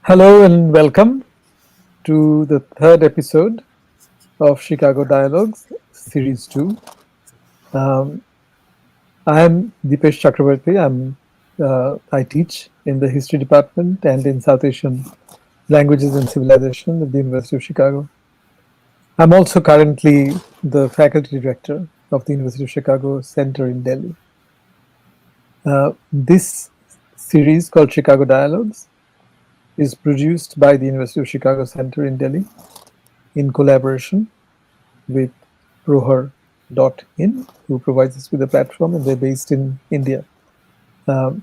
Hello and welcome to the third episode of Chicago Dialogues, Series 2. Um, I am Dipesh Chakrabarty. I teach in the History Department and in South Asian Languages and Civilization at the University of Chicago. I'm also currently the Faculty Director of the University of Chicago Center in Delhi. This series called Chicago Dialogues is produced by the University of Chicago Center in Delhi in collaboration with Prohar.in, who provides us with a platform, and they're based in India. And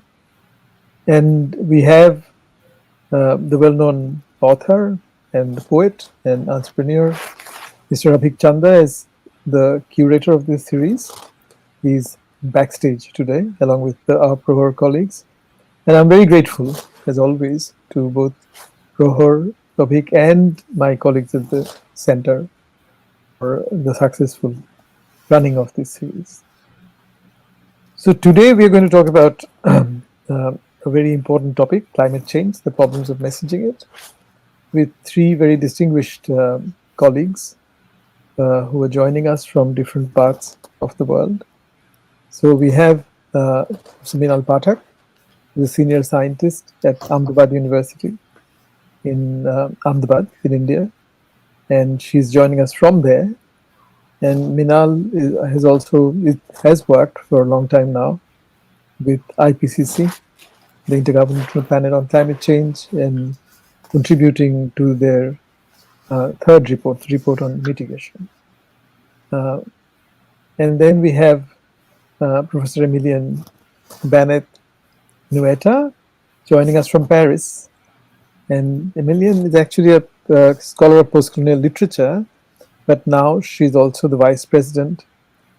we have the well-known author and poet and entrepreneur, Mr. Abhik Chanda, as the curator of this series. He's backstage today, along with our Prohar colleagues. And I'm very grateful, as always, to both Prohar, Abhik, and my colleagues at the center for the successful running of this series. So today we're going to talk about a very important topic, climate change, the problems of messaging it, with three very distinguished colleagues who are joining us from different parts of the world. So we have Minal Pathak, the senior scientist at Ahmedabad University in Ahmedabad in India, and she's joining us from there. And Minal has worked for a long time now with IPCC, the Intergovernmental Panel on Climate Change, and contributing to their third report on mitigation. And then we have Professor Emilienne Baneth-Nouailhetas joining us from Paris. And Emilienne is actually a scholar of postcolonial literature, but now she's also the vice president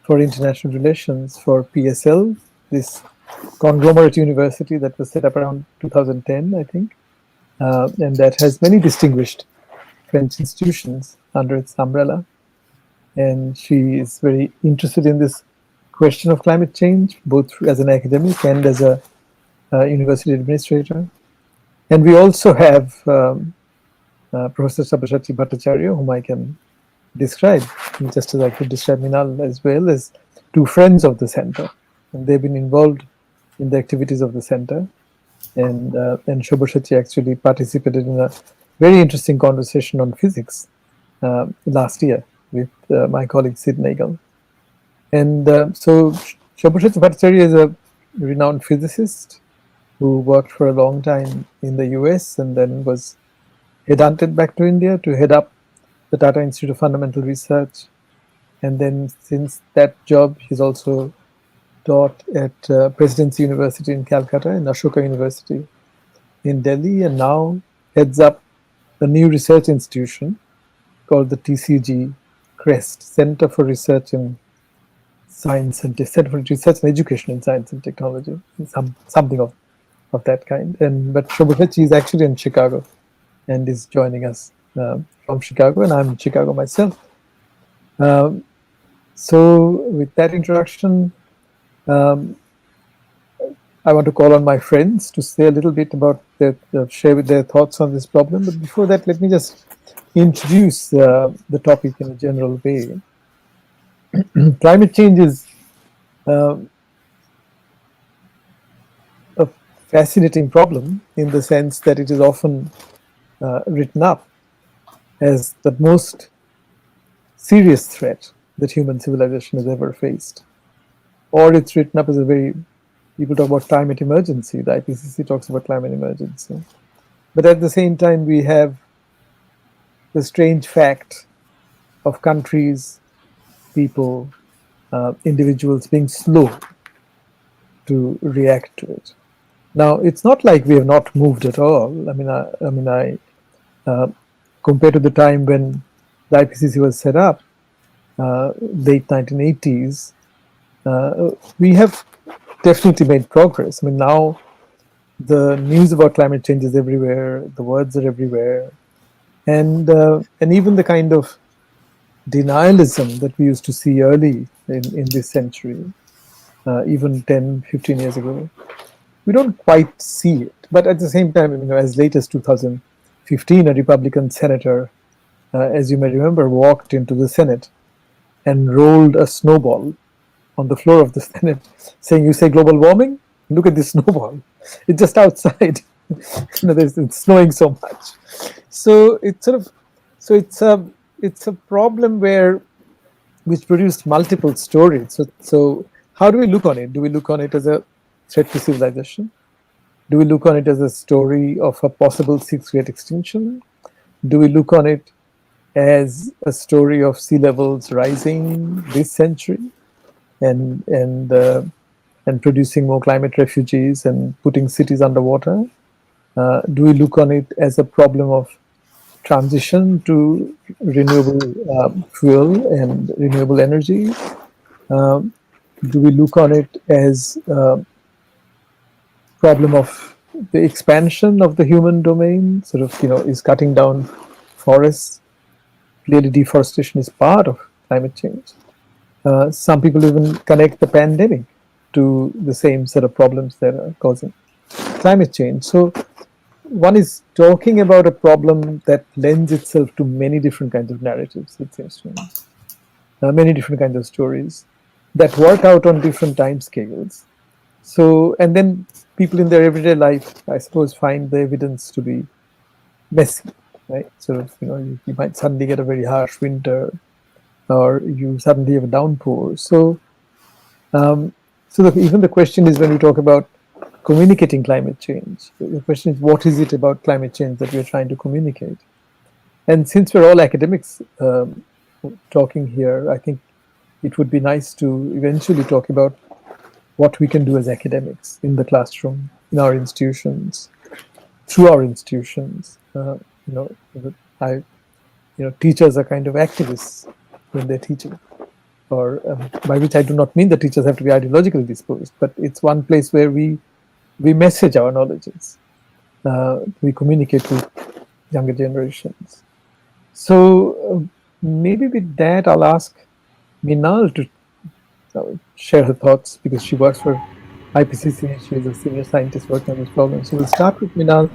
for international relations for PSL, this conglomerate university that was set up around 2010, I think, and that has many distinguished French institutions under its umbrella. And she is very interested in this question of climate change, both as an academic and as a university administrator. And we also have Professor Sabyasachi Bhattacharya, whom I can describe, just as I could describe Minal as well, as two friends of the center. And they've been involved in the activities of the center. And Sabyasachi actually participated in a very interesting conversation on physics last year with my colleague Sid Nagel. And so Sabyasachi Bhattacharya is a renowned physicist who worked for a long time in the US and then was headhunted back to India to head up the Tata Institute of Fundamental Research. And then since that job, he's also taught at Presidency University in Calcutta and Ashoka University in Delhi, and now heads up a new research institution called the TCG CREST, Center for Research in Science and Center for Research and Education in Science and Technology, something of that kind. But Sabyasachi is actually in Chicago and is joining us from Chicago, and I'm in Chicago myself. So with that introduction, I want to call on my friends to say a little bit about share with their thoughts on this problem. But before that, let me just introduce the topic in a general way. Climate change is a fascinating problem in the sense that it is often written up as the most serious threat that human civilization has ever faced. Or it's written up as people talk about climate emergency, the IPCC talks about climate emergency. But at the same time, we have the strange fact of countries, people, individuals being slow to react to it. Now, it's not like we have not moved at all. Compared to the time when the IPCC was set up, late 1980s, we have definitely made progress. Now the news about climate change is everywhere, the words are everywhere, and even the kind of denialism that we used to see early in this century, even 10, 15 years ago, we don't quite see it. But at the same time, as late as 2000, 2015, a Republican senator, as you may remember, walked into the Senate and rolled a snowball on the floor of the Senate, saying, "You say global warming? Look at this snowball. It's just outside. It's snowing so much." So it's sort of, so it's a problem where which produced multiple stories. So how do we look on it? Do we look on it as a threat to civilization? Do we look on it as a story of a possible sixth great extinction? Do we look on it as a story of sea levels rising this century and and producing more climate refugees and putting cities underwater? Do we look on it as a problem of transition to renewable fuel and renewable energy? Um, do we look on it as a problem of the expansion of the human domain? Sort of, is cutting down forests. Clearly, deforestation is part of climate change. Some people even connect the pandemic to the same set of problems that are causing climate change. So one is talking about a problem that lends itself to many different kinds of narratives, it seems to me. Many different kinds of stories that work out on different time scales. So, and then people in their everyday life, I suppose, find the evidence to be messy, right? Sort of, you might suddenly get a very harsh winter, or you suddenly have a downpour. Um, even the question is, when we talk about communicating climate change, the question is, what is it about climate change that we're trying to communicate? And since we're all academics talking here, I think it would be nice to eventually talk about what we can do as academics in the classroom, in our institutions, through our institutions. You know, I, teachers are kind of activists when they're teaching, or by which I do not mean that teachers have to be ideologically disposed, but it's one place where we message our knowledges, we communicate with younger generations. So maybe with that, I'll ask Minal to share her thoughts, because she works for IPCC. She is a senior scientist working on this problem. So we'll start with Minal.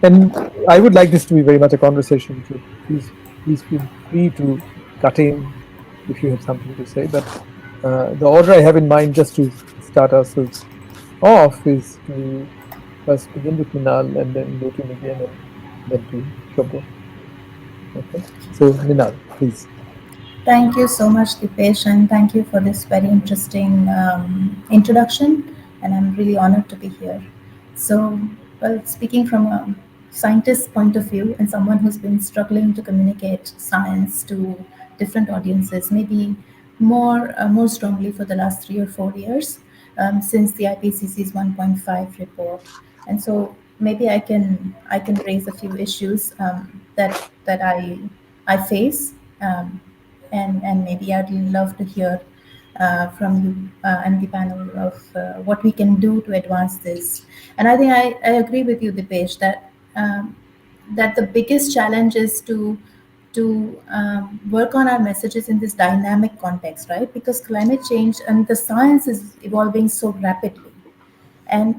And I would like this to be very much a conversation. So please feel free to cut in if you have something to say. But the order I have in mind, just to start ourselves off, is to first begin with Minal and then go to Emilienne and then to Shobro. Okay. So Minal, please. Thank you so much, Dipesh, and thank you for this very interesting introduction. And I'm really honored to be here. So, well, speaking from a scientist's point of view and someone who's been struggling to communicate science to different audiences, maybe more strongly for the last 3 or 4 years, since the IPCC's 1.5 report. And so maybe I can raise a few issues that I face. And maybe I'd love to hear from you and the panel of what we can do to advance this. And I think I agree with you, Dipesh, that the biggest challenge is to work on our messages in this dynamic context, right? Because climate change and the science is evolving so rapidly, and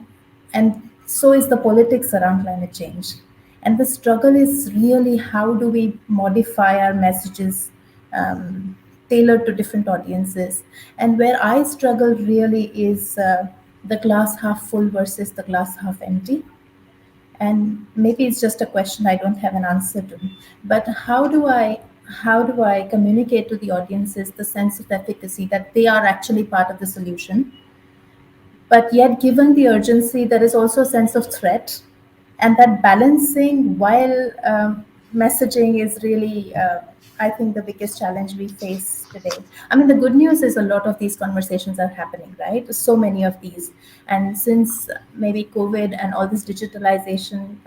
and so is the politics around climate change. And the struggle is really, how do we modify our messages, um, tailored to different audiences? And where I struggle really is the glass half full versus the glass half empty. And maybe it's just a question I don't have an answer to, but how do I communicate to the audiences the sense of efficacy that they are actually part of the solution, but yet given the urgency there is also a sense of threat, and that balancing while messaging is really, I think, the biggest challenge we face today. I mean, the good news is a lot of these conversations are happening, right? So many of these. And since maybe COVID and all this digitalization,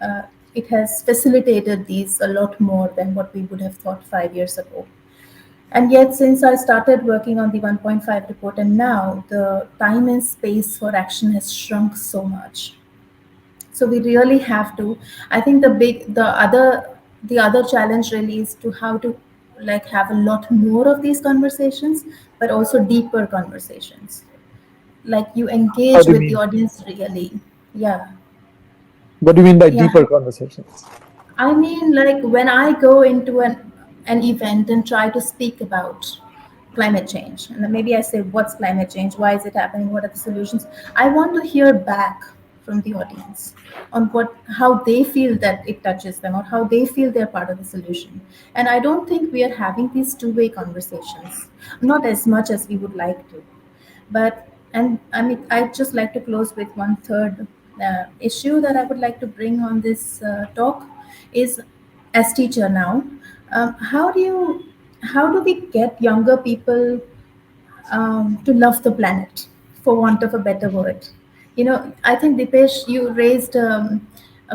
it has facilitated these a lot more than what we would have thought 5 years ago. And yet, since I started working on the 1.5 report and now, the time and space for action has shrunk so much. So we really have to. I think the other challenge really is to how to like have a lot more of these conversations, but also deeper conversations. Like you How engage do you with the mean? audience really. Yeah, What do you mean by yeah. deeper conversations? I mean, like when I go into an event and try to speak about climate change, and then maybe I say, "What's climate change? Why is it happening? What are the solutions?" I want to hear back from the audience on how they feel that it touches them, or how they feel they're part of the solution. And I don't think we are having these two-way conversations, not as much as we would like to. But and I mean, I'd just like to close with one third issue that I would like to bring on this talk is, as teacher now, how do we get younger people to love the planet, for want of a better word? I think Dipesh, you raised a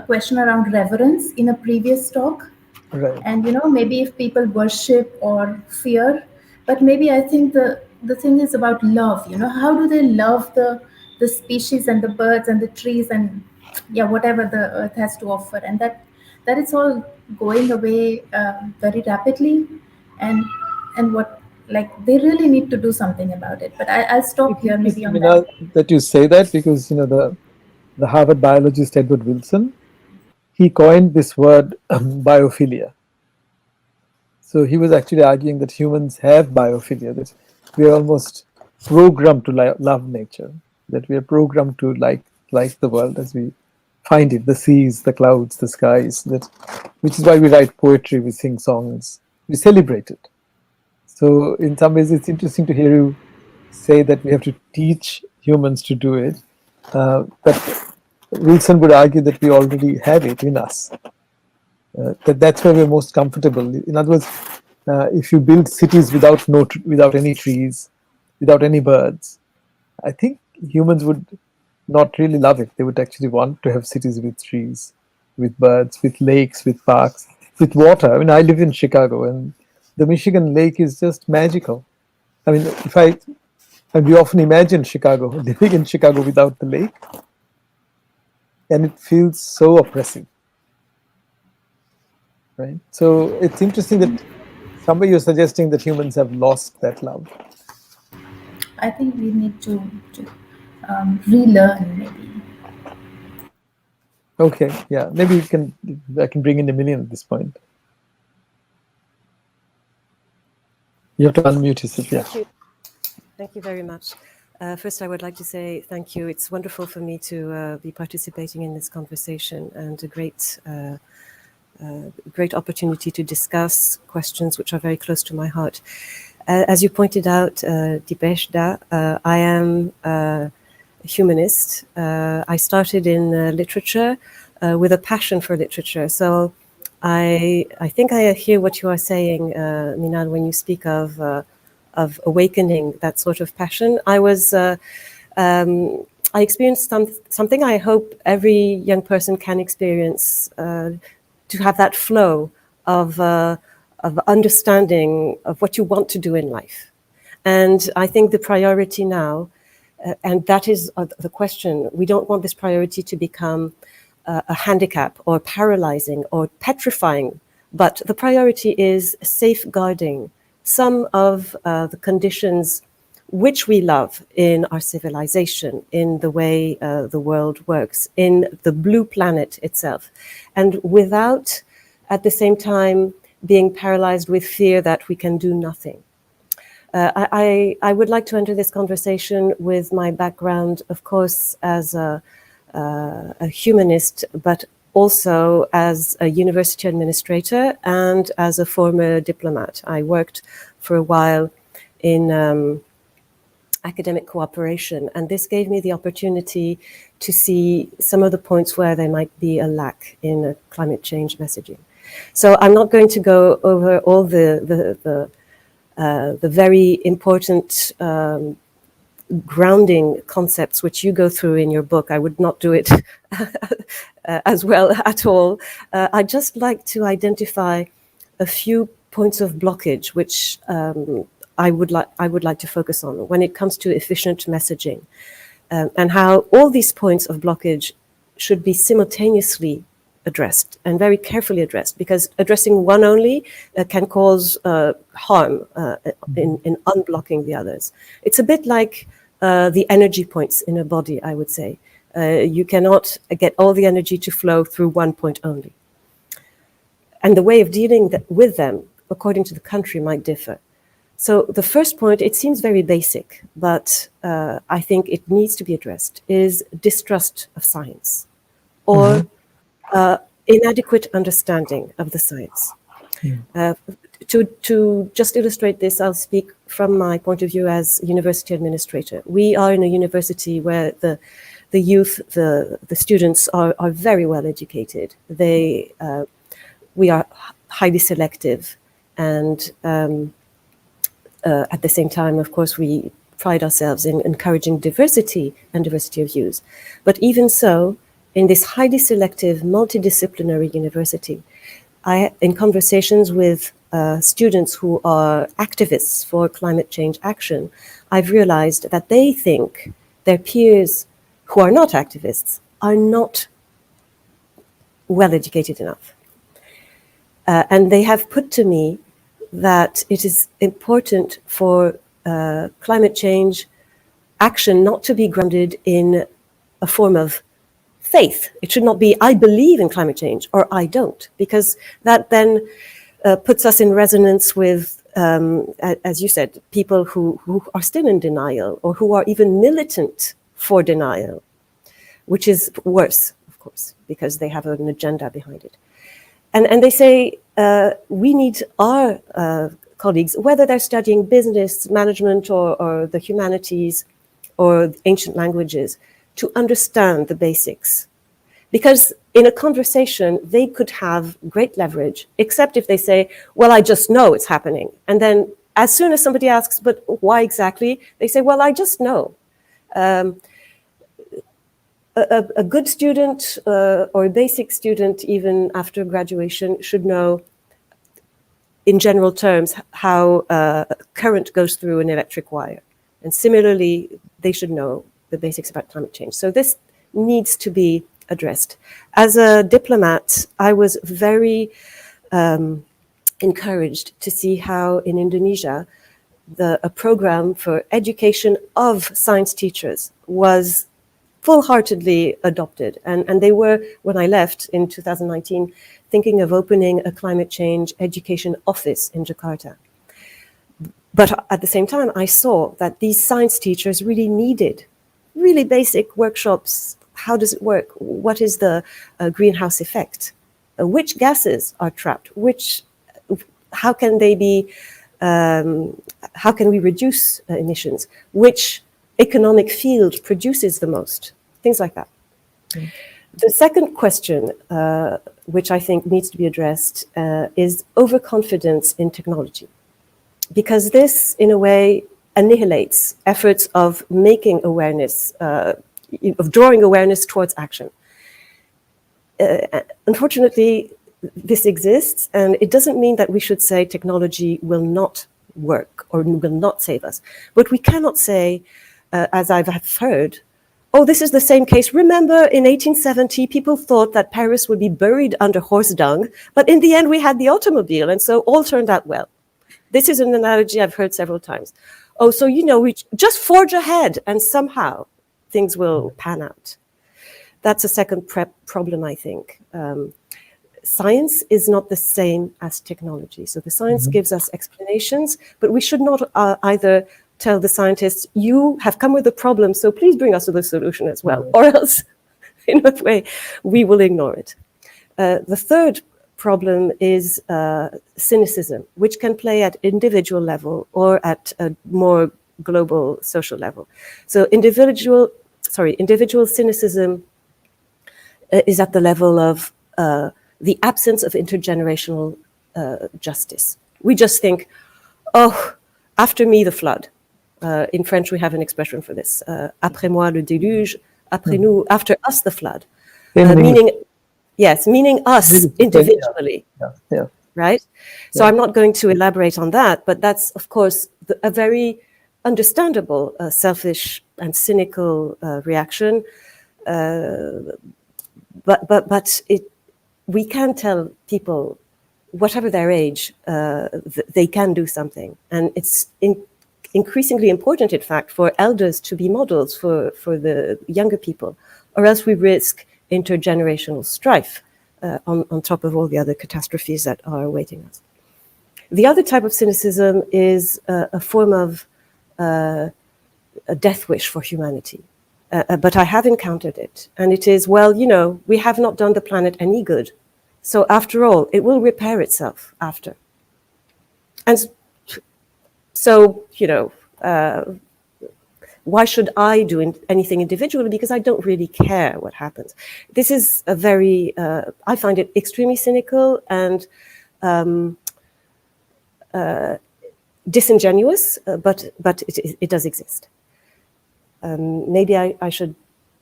question around reverence in a previous talk, Right. and maybe if people worship or fear, but maybe I think the thing is about love. How do they love the species and the birds and the trees and, yeah, whatever the earth has to offer, and that it's all going away very rapidly, and what, like, they really need to do something about it. But I'll stop It's here maybe interesting, on that. Minal, that you say that because the Harvard biologist Edward Wilson, he coined this word biophilia. So he was actually arguing that humans have biophilia, that we are almost programmed to love nature, that we are programmed to like the world as we find it, the seas, the clouds, the skies. That, which is why we write poetry, we sing songs, we celebrate it. So in some ways, it's interesting to hear you say that we have to teach humans to do it. But Wilson would argue that we already have it in us. That's where we're most comfortable. In other words, if you build cities without any trees, without any birds, I think humans would not really love it. They would actually want to have cities with trees, with birds, with lakes, with parks, with water. I mean, I live in Chicago, and the Michigan Lake is just magical. I mean, and we often imagine Chicago, living in Chicago without the lake, and it feels so oppressive, right? So it's interesting that somewhere you're suggesting that humans have lost that love. I think we need to relearn maybe. Okay, yeah, maybe I can bring in Emilienne at this point. You have to unmute yourself. Yeah. Thank you. Thank you very much. First, I would like to say thank you. It's wonderful for me to be participating in this conversation, and a great opportunity to discuss questions which are very close to my heart. As you pointed out, Dipesh, I am a humanist. I started in literature with a passion for literature. So I think I hear what you are saying, Minal, when you speak of awakening that sort of passion. I experienced something I hope every young person can experience, to have that flow of understanding of what you want to do in life. And I think the priority now, and that is the question, we don't want this priority to become a handicap or paralyzing or petrifying, but the priority is safeguarding some of the conditions which we love in our civilization, in the way the world works, in the blue planet itself, and without, at the same time, being paralyzed with fear that we can do nothing. I would like to enter this conversation with my background, of course, as a humanist, but also as a university administrator and as a former diplomat. I worked for a while in academic cooperation, and this gave me the opportunity to see some of the points where there might be a lack in climate change messaging. So I'm not going to go over all the very important grounding concepts which you go through in your book. I would not do it as well at all. I'd just like to identify a few points of blockage which I would like to focus on when it comes to efficient messaging, and how all these points of blockage should be simultaneously addressed and very carefully addressed, because addressing one only can cause harm in unblocking the others. It's a bit like the energy points in a body, I would say. You cannot get all the energy to flow through one point only. and the way of dealing with them, according to the country, might differ. So the first point, it seems very basic, but I think it needs to be addressed, is distrust of science, or inadequate understanding of the science. To just illustrate this, I'll speak from my point of view as university administrator. We are in a university where the youth, the students are very well educated. We are highly selective, and at the same time, of course, we pride ourselves in encouraging diversity and diversity of views. But even so, in this highly selective, multidisciplinary university, in conversations with students who are activists for climate change action, I've realized that they think their peers who are not activists are not well educated enough. And they have put to me that it is important for climate change action not to be grounded in a form of faith. It should not be, I believe in climate change, or I don't, because that then puts us in resonance with, as you said, people who are still in denial, or who are even militant for denial, which is worse, of course, because they have an agenda behind it. And they say, we need our colleagues, whether they're studying business, management, or the humanities, or ancient languages, to understand the basics. Because in a conversation, they could have great leverage, except if they say, well, I just know it's happening. And then as soon as somebody asks, but why exactly? They say, well, I just know. A good student or a basic student, even after graduation, should know, in general terms, how current goes through an electric wire. And similarly, they should know the basics about climate change. So this needs to be addressed. As a diplomat, I was very encouraged to see how in Indonesia, a program for education of science teachers was full-heartedly adopted. And they were, when I left in 2019, thinking of opening a climate change education office in Jakarta. But at the same time, I saw that these science teachers really needed really basic workshops. How does it work? What is the greenhouse effect? Which gases are trapped? How can they be, how can we reduce emissions? Which economic field produces the most? Things like that. The second question, which I think needs to be addressed, is overconfidence in technology. Because this, in a way, annihilates efforts of making awareness, of drawing awareness towards action. Unfortunately, this exists, and it doesn't mean that we should say technology will not work or will not save us. But we cannot say, as I've heard, oh, this is the same case. Remember, in 1870, people thought that Paris would be buried under horse dung, but in the end, we had the automobile, and so all turned out well. This is an analogy I've heard several times. Oh, so, we just forge ahead, and somehow things will pan out. That's a second problem, I think. Science is not the same as technology. So the science gives us explanations, but we should not either tell the scientists, you have come with a problem, so please bring us to the solution as well, or else, in a way, we will ignore it. The third problem is cynicism, which can play at individual level or at a more global social level. So individual cynicism is at the level of the absence of intergenerational justice. We just think, oh, after me the flood. In French, we have an expression for this. Après moi le déluge, après nous, after us the flood. Meaning us individually. Yeah. Right? So I'm not going to elaborate on that, but that's, of course, a very understandable, selfish and cynical reaction. But we can tell people, whatever their age, they can do something. And it's increasingly important, in fact, for elders to be models for the younger people, or else we risk intergenerational strife on top of all the other catastrophes that are awaiting us. The other type of cynicism is a form of a death wish for humanity. But I have encountered it. And it is, well, we have not done the planet any good. So after all, it will repair itself after. And so, why should I do anything individually? Because I don't really care what happens. This is a very, I find it extremely cynical and disingenuous, but it does exist. Maybe I should.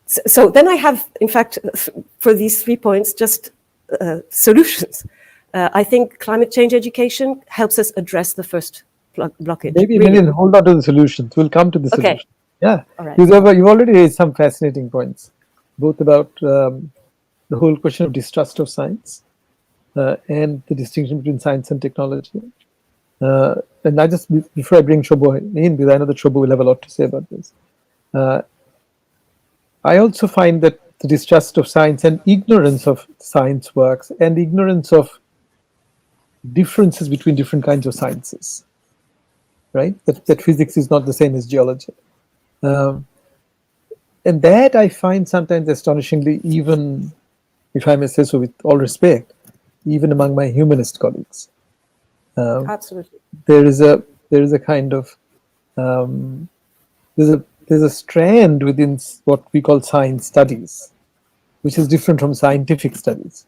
So then I have, in fact, for these 3 points, just solutions. I think climate change education helps us address the first blockage. Maybe really. hold on to the solutions. We'll come to the Okay. solution. Yeah, All right. you've already raised some fascinating points, both about the whole question of distrust of science and the distinction between science and technology. And I just, before I bring Shobo in, because I know that Shobo will have a lot to say about this, I also find that the distrust of science and ignorance of science works and ignorance of differences between different kinds of sciences, right? That physics is not the same as geology. And that I find sometimes astonishingly, even if I may say so with all respect, even among my humanist colleagues. Absolutely. There is a kind of there's a strand within what we call science studies, which is different from scientific studies,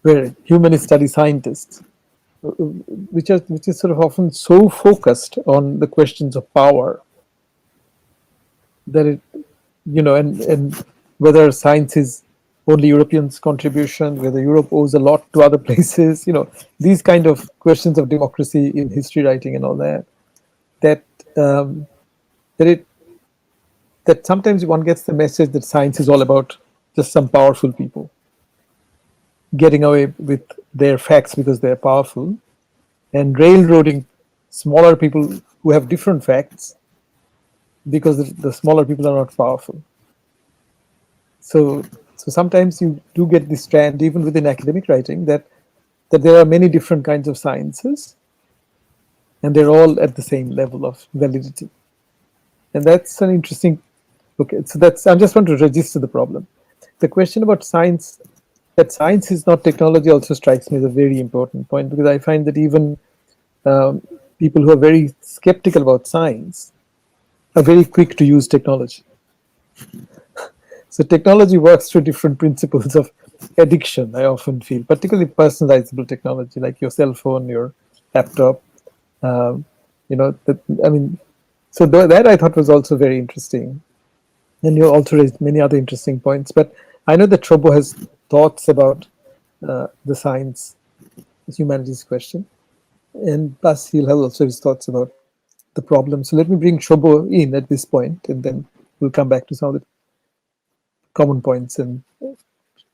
where humanists study scientists, which is sort of often so focused on the questions of power that it, and whether science is only Europeans' contribution, whether Europe owes a lot to other places, these kind of questions of democracy in history writing and all that, that sometimes one gets the message that science is all about just some powerful people getting away with their facts because they're powerful, and railroading smaller people who have different facts because the smaller people are not powerful. So sometimes you do get this strand, even within academic writing, that there are many different kinds of sciences, and they're all at the same level of validity. And that's an interesting. Okay, so I just want to register the problem. The question about science, that science is not technology, also strikes me as a very important point, because I find that even people who are very skeptical about science are very quick to use technology. So technology works through different principles of addiction, I often feel, particularly personalizable technology like your cell phone, your laptop. So that I thought was also very interesting. And you also raised many other interesting points. But I know that Shobo has thoughts about the science, the humanities question. And plus, he'll have also his thoughts about the problem. So let me bring Shobo in at this point, and then we'll come back to some of the common points and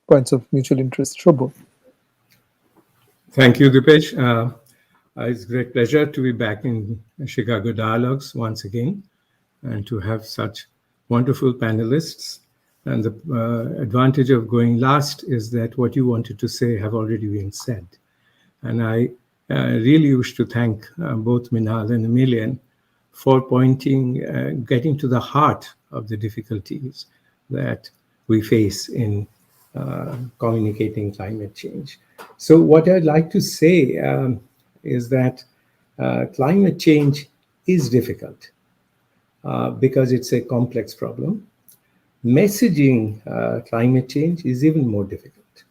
points of mutual interest. Shobo. Thank you, Dipesh. It's a great pleasure to be back in Chicago Dialogues once again, and to have such wonderful panelists. And the advantage of going last is that what you wanted to say have already been said. And I really wish to thank both Minal and Emilienne for getting to the heart of the difficulties that we face in communicating climate change. So what I'd like to say is that climate change is difficult because it's a complex problem. Messaging climate change is even more difficult.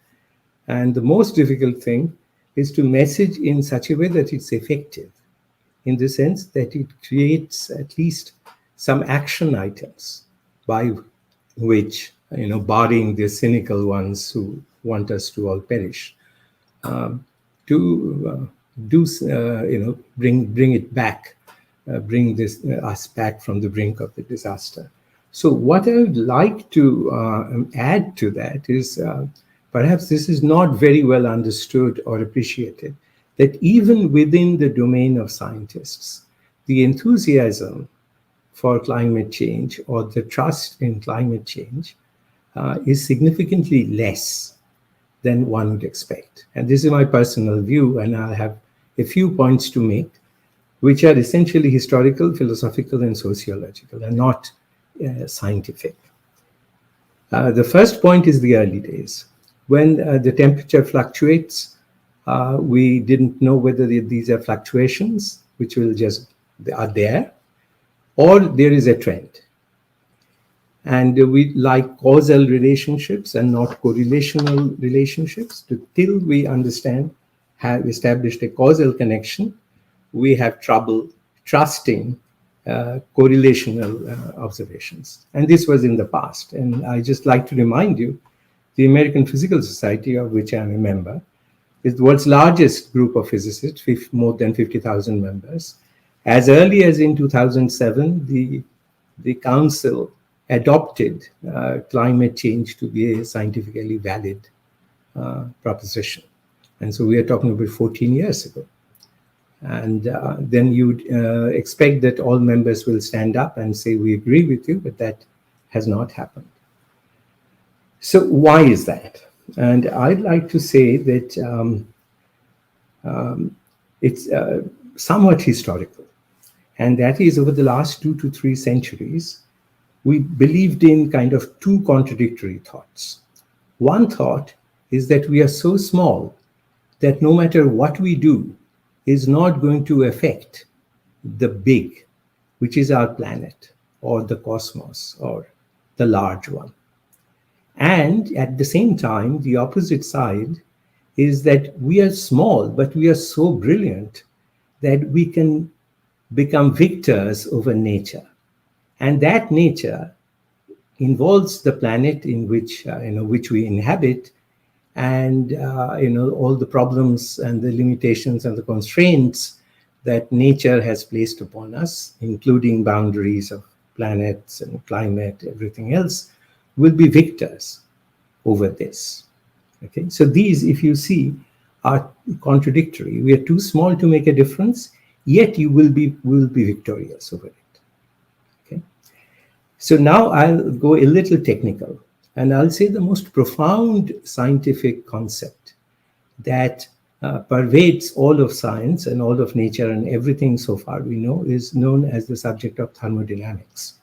And the most difficult thing is to message in such a way that it's effective, in the sense that it creates at least some action items by which, barring the cynical ones who want us to all perish, bring it back, bring us back from the brink of the disaster. So what I would like to add to that is perhaps this is not very well understood or appreciated, that even within the domain of scientists, the enthusiasm for climate change or the trust in climate change is significantly less than one would expect. And this is my personal view, and I have a few points to make, which are essentially historical, philosophical, and sociological, and not scientific. The first point is the early days. When the temperature fluctuates, we didn't know whether these are fluctuations, which will just are there, or there is a trend. And we like causal relationships and not correlational relationships. Till we understand, have established a causal connection, we have trouble trusting correlational observations. And this was in the past. And I just like to remind you, the American Physical Society, of which I'm a member, is the world's largest group of physicists, more than 50,000 members. As early as in 2007, the council adopted climate change to be a scientifically valid proposition. And so we are talking about 14 years ago. And then you'd expect that all members will stand up and say, we agree with you, but that has not happened. So why is that? And I'd like to say that it's somewhat historical. And that is, over the last 2 to 3 centuries, we believed in kind of two contradictory thoughts. One thought is that we are so small that no matter what we do is not going to affect the big, which is our planet or the cosmos or the large one. And at the same time, the opposite side is that we are small, but we are so brilliant that we can become victors over nature. And that nature involves the planet in which which we inhabit, and all the problems and the limitations and the constraints that nature has placed upon us, including boundaries of planets and climate, everything else, will be victors over this. Okay, so these, if you see, are contradictory. We are too small to make a difference, yet you will be victorious over it. So now I'll go a little technical, and I'll say the most profound scientific concept that pervades all of science and all of nature and everything so far we know is known as the subject of thermodynamics.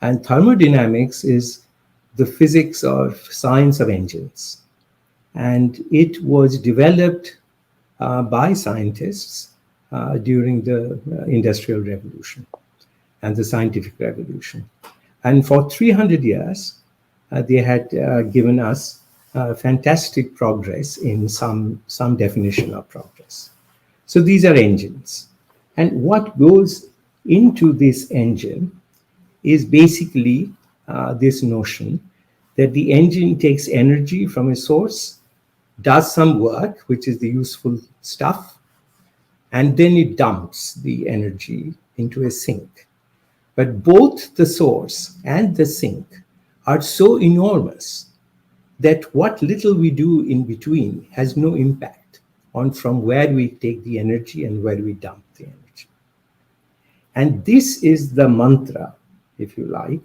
And thermodynamics is the physics or science of engines. And it was developed by scientists during the Industrial Revolution and the Scientific Revolution. And for 300 years, they had given us fantastic progress in some definition of progress. So these are engines. And what goes into this engine is basically this notion that the engine takes energy from a source, does some work, which is the useful stuff, and then it dumps the energy into a sink. But both the source and the sink are so enormous that what little we do in between has no impact on from where we take the energy and where we dump the energy. And this is the mantra, if you like,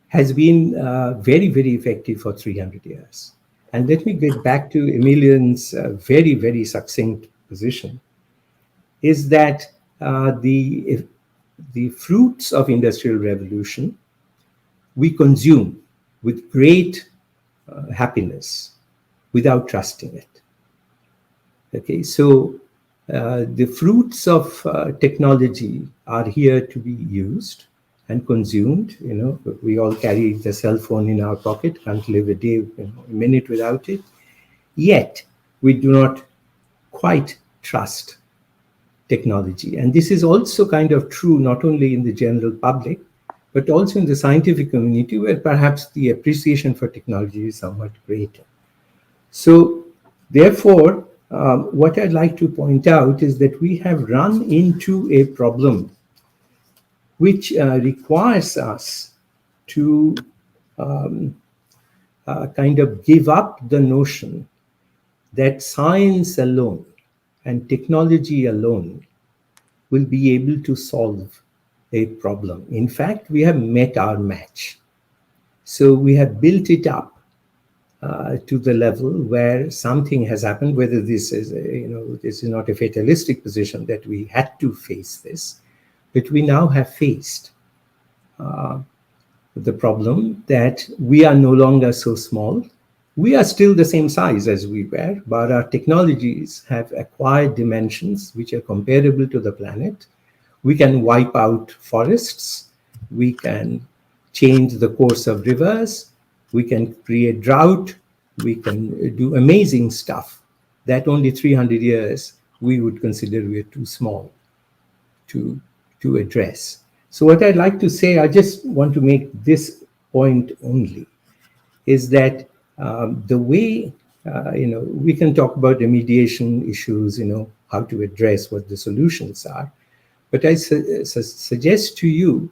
has been very, very effective for 300 years. And let me get back to Emilienne's very, very succinct position, is that the fruits of Industrial Revolution we consume with great happiness without trusting it. Okay, so the fruits of technology are here to be used and consumed. We all carry the cell phone in our pocket, can't live a day, a minute without it. Yet we do not quite trust technology. And this is also kind of true not only in the general public, but also in the scientific community, where perhaps the appreciation for technology is somewhat greater. So therefore, what I'd like to point out is that we have run into a problem which requires us to kind of give up the notion that science alone and technology alone will be able to solve a problem. In fact, we have met our match. So we have built it up to the level where something has happened, whether this is, this is not a fatalistic position that we had to face this, but we now have faced the problem that we are no longer so small. We are still the same size as we were, but our technologies have acquired dimensions which are comparable to the planet. We can wipe out forests. We can change the course of rivers. We can create drought. We can do amazing stuff that only 300 years we would consider we are too small to address. So what I'd like to say, I just want to make this point only, is that the way, we can talk about remediation issues, how to address what the solutions are. But I suggest to you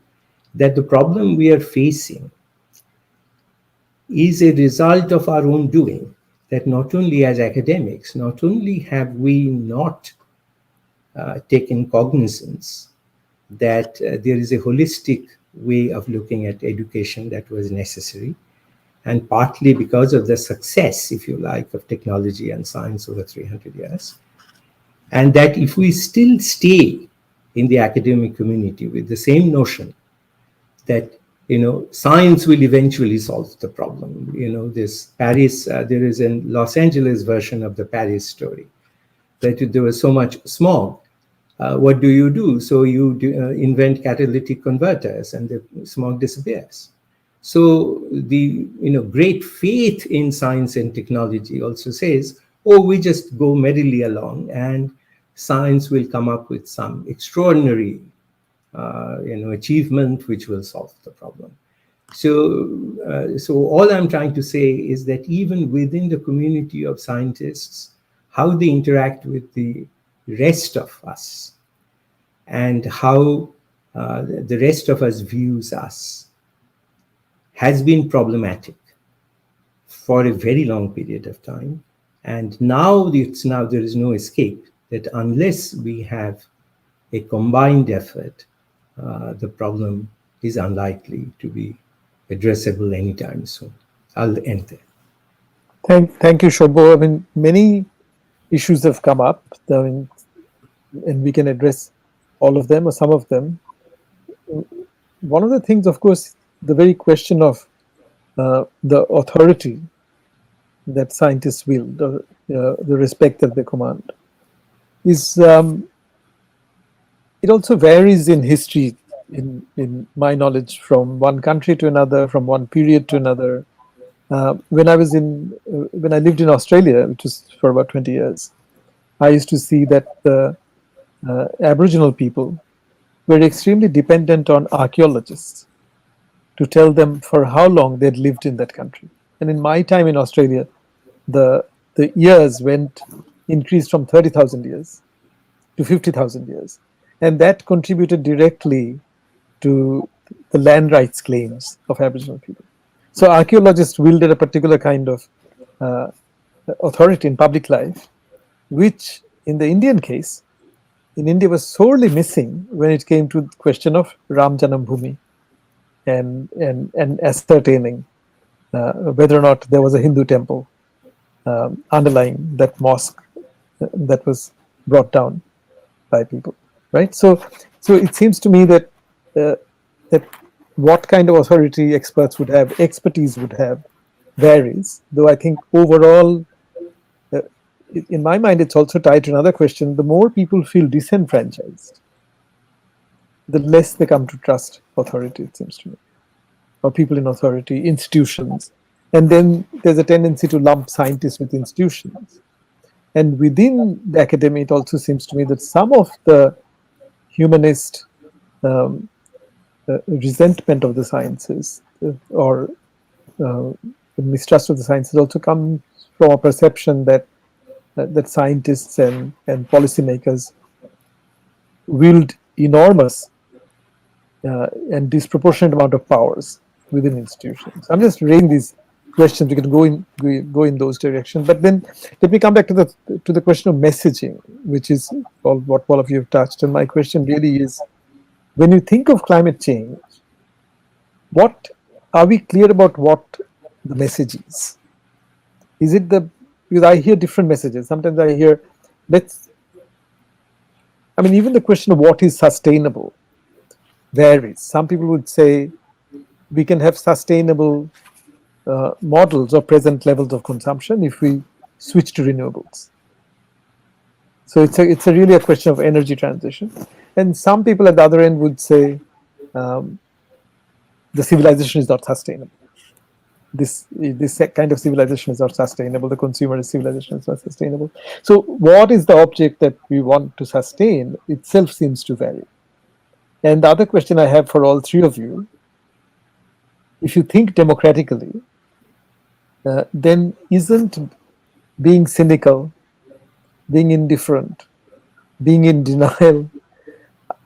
that the problem we are facing is a result of our own doing, that not only as academics, not only have we not taken cognizance that there is a holistic way of looking at education that was necessary, and partly because of the success, if you like, of technology and science over 300 years, and that if we still stay in the academic community with the same notion that science will eventually solve the problem. This Paris, there is a Los Angeles version of the Paris story, that there was so much smog. What do? So you invent catalytic converters and the smog disappears. So the great faith in science and technology also says, oh, we just go merrily along and science will come up with some extraordinary achievement which will solve the problem. So all I'm trying to say is that even within the community of scientists, how they interact with the rest of us and how the rest of us views us has been problematic for a very long period of time. And now there is no escape, that unless we have a combined effort, the problem is unlikely to be addressable anytime soon. I'll end there. Thank you, Shobho. I mean, many issues have come up, and we can address all of them or some of them. One of the things, of course, the very question of the authority that scientists wield, the respect that they command, is it also varies in history, in my knowledge, from one country to another, from one period to another. When I lived in Australia, which was for about 20 years, I used to see that the Aboriginal people were extremely dependent on archaeologists to tell them for how long they'd lived in that country. And in my time in Australia, the years increased from 30,000 years to 50,000 years. And that contributed directly to the land rights claims of Aboriginal people. So archaeologists wielded a particular kind of authority in public life, which in the Indian case, in India was sorely missing when it came to the question of Ram Janam Bhoomi and ascertaining whether or not there was a Hindu temple underlying that mosque that was brought down by people, right? So it seems to me that that what kind of authority expertise would have, varies. Though I think overall, in my mind, it's also tied to another question. The more people feel disenfranchised, the less they come to trust authority, it seems to me, or people in authority, institutions. And then there's a tendency to lump scientists with institutions. And within the academy, it also seems to me that some of the humanist resentment of the sciences or mistrust of the sciences also comes from a perception that scientists and policymakers wield enormous and disproportionate amount of powers within institutions. I'm just raising these questions. We can go in those directions, but then let me come back to the question of messaging, which is what all of you have touched. And my question really is, when you think of climate change, what are we clear about what the message is? Is it because I hear different messages. Sometimes I hear, even the question of what is sustainable varies. Some people would say we can have sustainable models or present levels of consumption if we switch to renewables. So it's really a question of energy transition. And some people at the other end would say the civilization is not sustainable. This kind of civilization is not sustainable. The consumerist civilization is not sustainable. So what is the object that we want to sustain itself seems to vary. And the other question I have for all three of you, if you think democratically, then isn't being cynical, being indifferent, being in denial,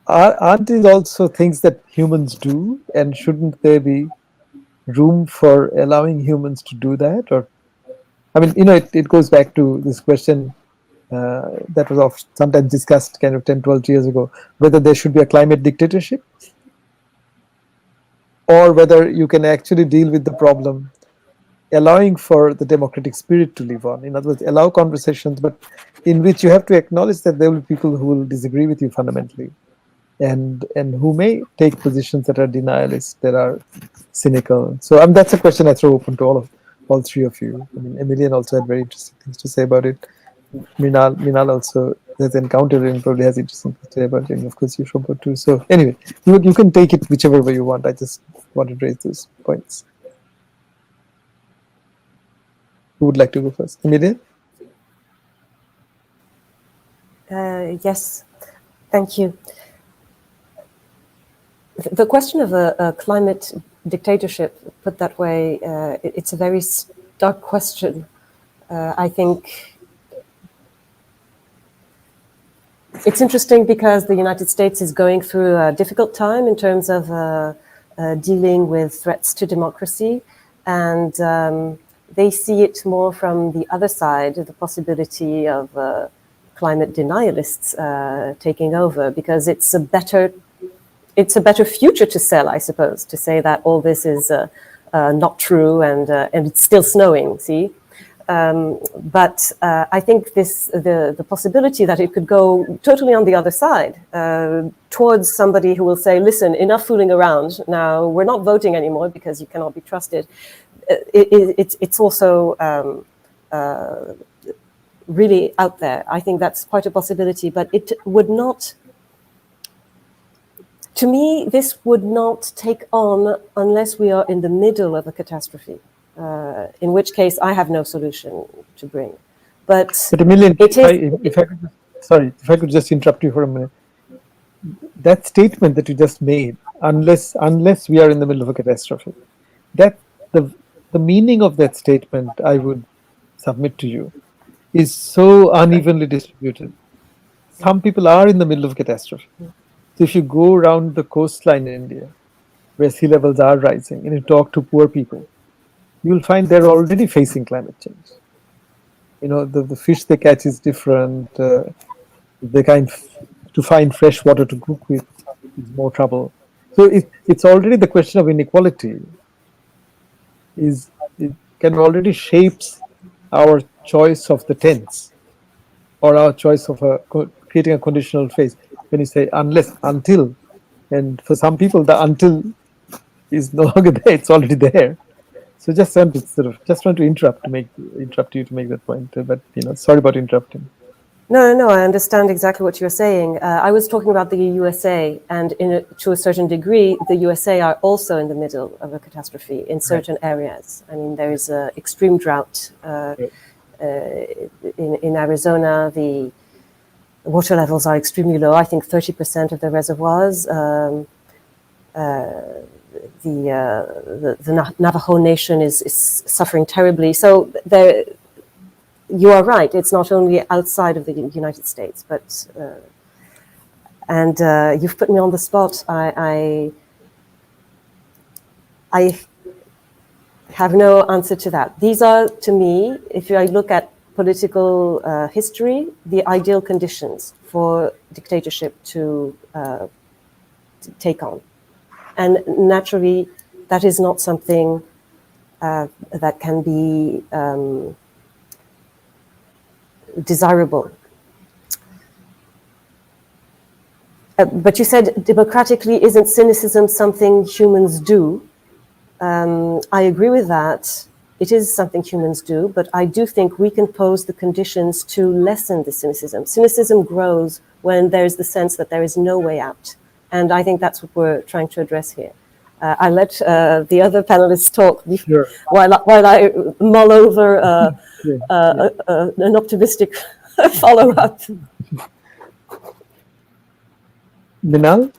aren't these also things that humans do? And shouldn't there be room for allowing humans to do that? Or, it goes back to this question that was sometimes discussed kind of 10, 12 years ago, whether there should be a climate dictatorship or whether you can actually deal with the problem allowing for the democratic spirit to live on. In other words, allow conversations, but in which you have to acknowledge that there will be people who will disagree with you fundamentally and who may take positions that are denialist, that are cynical. So that's a question I throw open to all three of you. Emilienne also had very interesting things to say about it. Minal also has encountered it and probably has interesting things to say about it. And of course, you Shobha too. So anyway, you can take it whichever way you want. I just wanted to raise those points. Who would like to go first? Emilienne? Yes, thank you. The question of a climate dictatorship, put that way, it's a very stark question. I think it's interesting because the United States is going through a difficult time in terms of dealing with threats to democracy, and they see it more from the other side, the possibility of climate denialists taking over, because it's a better future to sell, I suppose, to say that all this is not true and it's still snowing, see? But I think the possibility that it could go totally on the other side, towards somebody who will say, listen, enough fooling around, now we're not voting anymore because you cannot be trusted. It's also really out there. I think that's quite a possibility, but it would not, to me, this would not take on unless we are in the middle of a catastrophe, in which case I have no solution to bring. But Emilienne, if I could just interrupt you for a minute. That statement that you just made, unless we are in the middle of a catastrophe, that the meaning of that statement, I would submit to you, is so unevenly distributed. Some people are in the middle of a catastrophe. So if you go around the coastline in India, where sea levels are rising, and you talk to poor people, you'll find they're already facing climate change. The fish they catch is different. To find fresh water to cook with is more trouble. So it's already the question of inequality. It can already shapes our choice of the tense, or our choice of creating a conditional phrase. When you say unless, until, and for some people the until is no longer there; it's already there. So just want to interrupt you to make that point. But sorry about interrupting. No, I understand exactly what you're saying. I was talking about the USA, and to a certain degree, the USA are also in the middle of a catastrophe in certain areas. I mean, there is an extreme drought in Arizona. The water levels are extremely low. I think 30% of the reservoirs. The Navajo Nation is suffering terribly. So you are right. It's not only outside of the United States, but and you've put me on the spot. I have no answer to that. These are, to me, if I look at political history, the ideal conditions for dictatorship to take on. And naturally, that is not something that can be desirable. But you said democratically, isn't cynicism something humans do? I agree with that. It is something humans do, but I do think we can pose the conditions to lessen the cynicism. Cynicism grows when there's the sense that there is no way out. And I think that's what we're trying to address here. I let the other panelists talk Sure. while I mull over Yeah. an optimistic follow-up. Minal?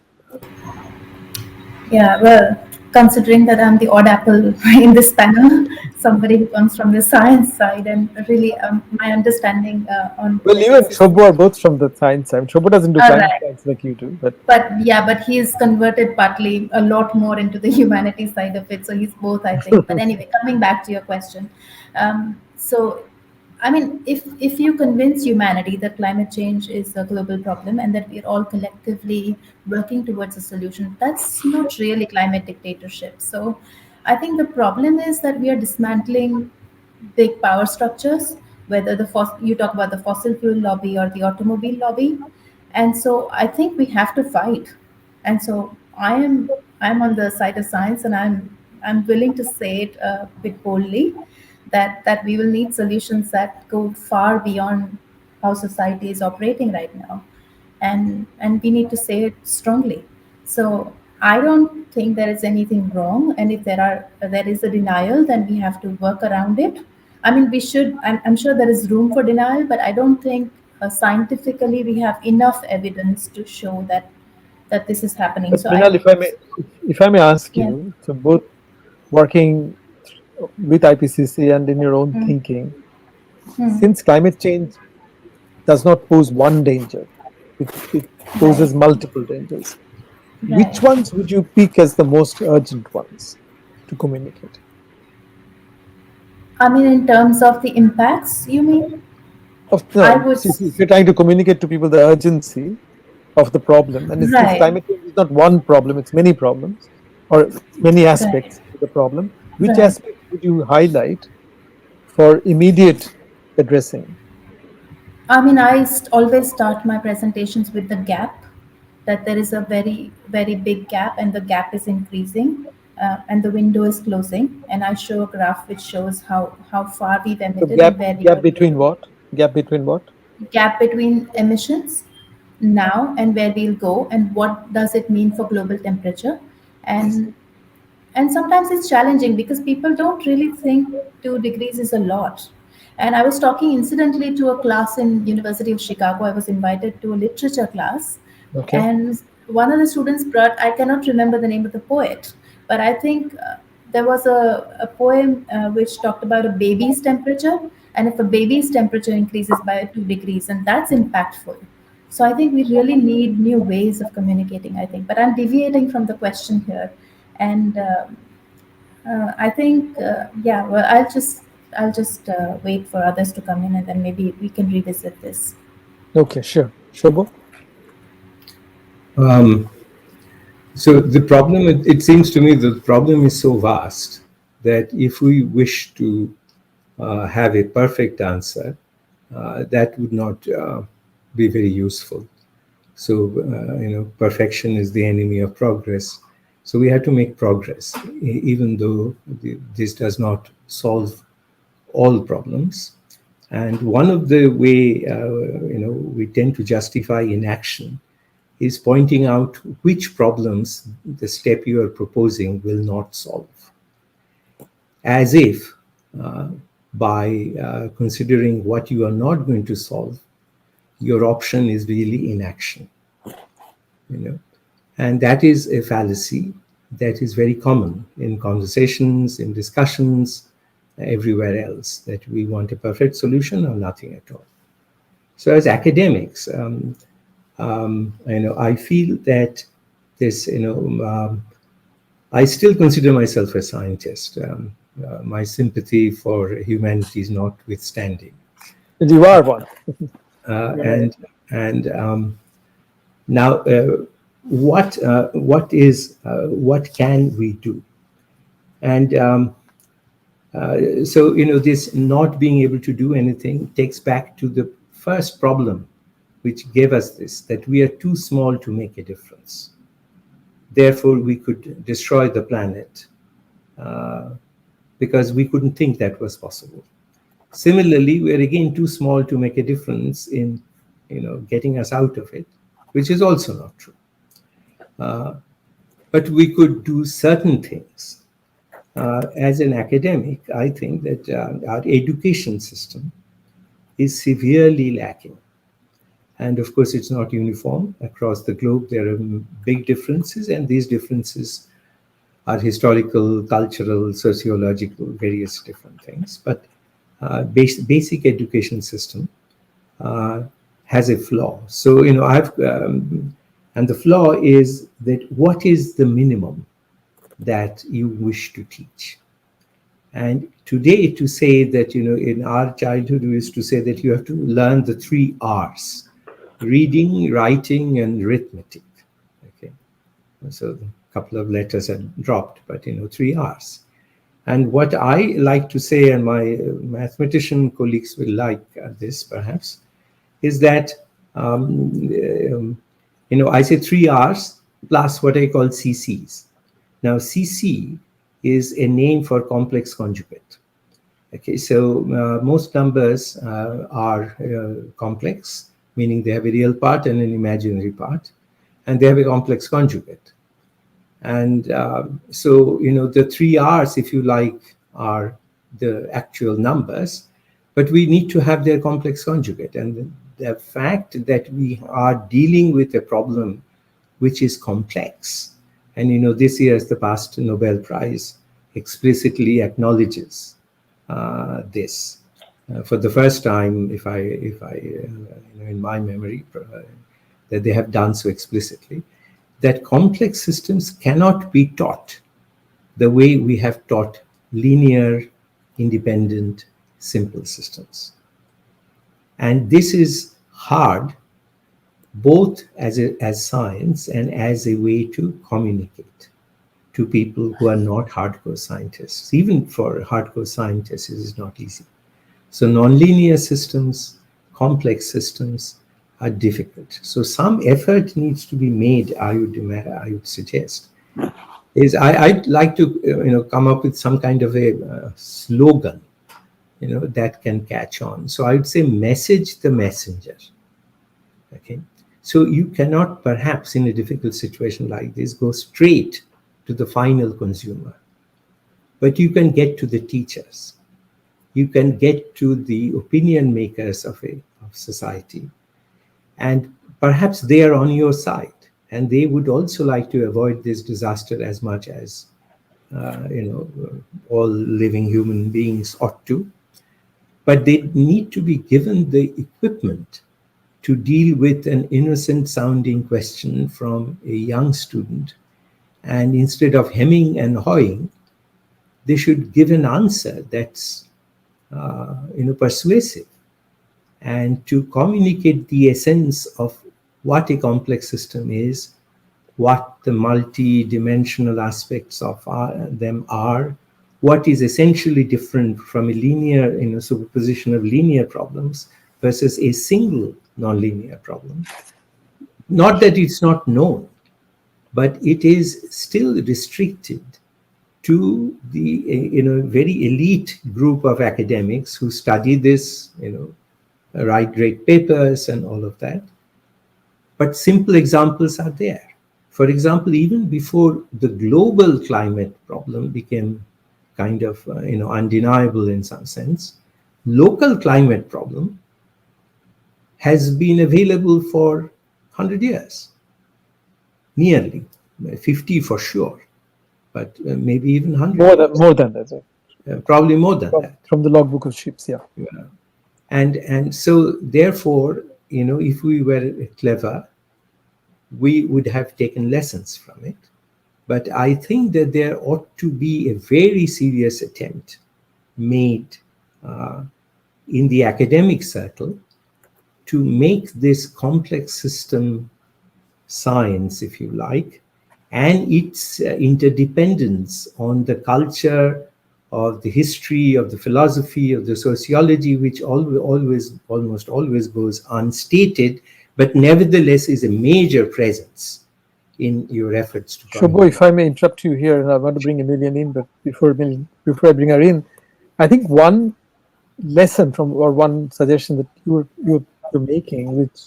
Yeah, well, considering that I'm the odd apple in this panel, somebody who comes from the science side, and really my understanding on Well, you and politics is. Shobho are both from the science side. Shobho doesn't do All climate right. science like you do, but But he's converted partly a lot more into the humanities side of it. So he's both, I think. But anyway, coming back to your question, so I mean, if you convince humanity that climate change is a global problem and that we're all collectively working towards a solution, that's not really climate dictatorship. So I think the problem is that we are dismantling big power structures, whether you talk about the fossil fuel lobby or the automobile lobby, and so I think we have to fight. And so I'm on the side of science, and I'm willing to say it a bit boldly that we will need solutions that go far beyond how society is operating right now, and we need to say it strongly. So I don't think there is anything wrong, and if there is a denial, then we have to work around it. I mean, we should. I'm sure there is room for denial, but I don't think scientifically we have enough evidence to show that this is happening. but So Minal, I, if I may ask yeah. you, so both working with IPCC and in your own thinking, since climate change does not pose one danger, it poses Right. multiple dangers. Which Right. ones would you pick as the most urgent ones to communicate? I mean, in terms of the impacts, you mean? I No, would. see, if you're trying to communicate to people the urgency of the problem, and since Right. climate change is not one problem, it's many problems or many Right. aspects to the problem, which Right. aspect would you highlight for immediate addressing? I mean, always start my presentations with the gap, that there is a very, very big gap, and the gap is increasing, and the window is closing. And I show a graph which shows how far we've So emitted and gap where we gap are between going. what? Gap between what? Gap between emissions now and where we'll go, and what does it mean for global temperature. And and sometimes it's challenging because people don't really think 2 degrees is a lot. And I was talking incidentally to a class in University of Chicago. I was invited to a literature class, Okay. and one of the students brought, I cannot remember the name of the poet, but I think there was a poem which talked about a baby's temperature, and if a baby's temperature increases by 2 degrees, and that's impactful. So I think we really need new ways of communicating, I think. But I'm deviating from the question here. And I think, yeah, well, I'll just wait for others to come in, and then maybe we can revisit this. Okay, sure. Shobho? So the problem, it seems to me that the problem is so vast that if we wish to have a perfect answer, that would not be very useful. So, perfection is the enemy of progress. So we have to make progress, even though this does not solve all problems. And one of the way, we tend to justify inaction is pointing out which problems the step you are proposing will not solve. As if by considering what you are not going to solve, your option is really inaction. And that is a fallacy that is very common in conversations, in discussions, everywhere else, that we want a perfect solution or nothing at all. So as academics, I feel that this, I still consider myself a scientist, my sympathy for humanities notwithstanding. You are one. And now, what can we do? And so, this not being able to do anything takes back to the first problem which gave us this, that we are too small to make a difference. Therefore, we could destroy the planet because we couldn't think that was possible. Similarly, we are again too small to make a difference in, getting us out of it, which is also not true. But we could do certain things. As an academic, I think that our education system is severely lacking. And of course, it's not uniform across the globe. There are big differences, and these differences are historical, cultural, sociological, various different things. But basic education system has a flaw. So, and the flaw is that what is the minimum that you wish to teach? And today, to say that, in our childhood, we used to say that you have to learn the 3 R's: reading, writing, and arithmetic. Okay, so a couple of letters are dropped, but 3 R's. And what I like to say, and my mathematician colleagues will like this perhaps, is that I say 3 R's plus what I call CC's. Now, CC is a name for complex conjugate. Okay, so most numbers are complex, meaning they have a real part and an imaginary part, and they have a complex conjugate. And so, the 3 R's, if you like, are the actual numbers, but we need to have their complex conjugate. And the fact that we are dealing with a problem which is complex, and this year's the past Nobel Prize explicitly acknowledges this for the first time, if I in my memory, that they have done so explicitly, that complex systems cannot be taught the way we have taught linear, independent, simple systems. And this is hard, both as science and as a way to communicate to people who are not hardcore scientists. Even for hardcore scientists, it is not easy. So nonlinear systems, complex systems are difficult. So some effort needs to be made, I would suggest. I'd like to come up with some kind of a slogan, that can catch on. So I would say, message the messenger. Okay. So you cannot, perhaps in a difficult situation like this, go straight to the final consumer, but you can get to the teachers. You can get to the opinion makers of society, and perhaps they are on your side, and they would also like to avoid this disaster as much as all living human beings ought to. But they need to be given the equipment to deal with an innocent sounding question from a young student. And instead of hemming and hawing, they should give an answer that's persuasive, and to communicate the essence of what a complex system is, what the multi-dimensional aspects of them are, what is essentially different from a linear, superposition of linear problems versus a single nonlinear problem. Not that it's not known, but it is still restricted to the very elite group of academics who study this, write great papers and all of that. But simple examples are there. For example, even before the global climate problem became kind of undeniable in some sense, local climate problem has been available for 100 years, nearly 50 for sure, but maybe even 100. More than that. Probably more than that. From the logbook of ships, yeah. And so therefore, if we were clever, we would have taken lessons from it. But I think that there ought to be a very serious attempt made in the academic circle to make this complex system science, if you like, and its interdependence on the culture of the history, of the philosophy, of the sociology, which almost always goes unstated, but nevertheless is a major presence in your efforts to Shobho, communicate. if I may interrupt you here, and I want to bring Emilienne in, but before I bring her in, I think one lesson from, or one suggestion that you're making, which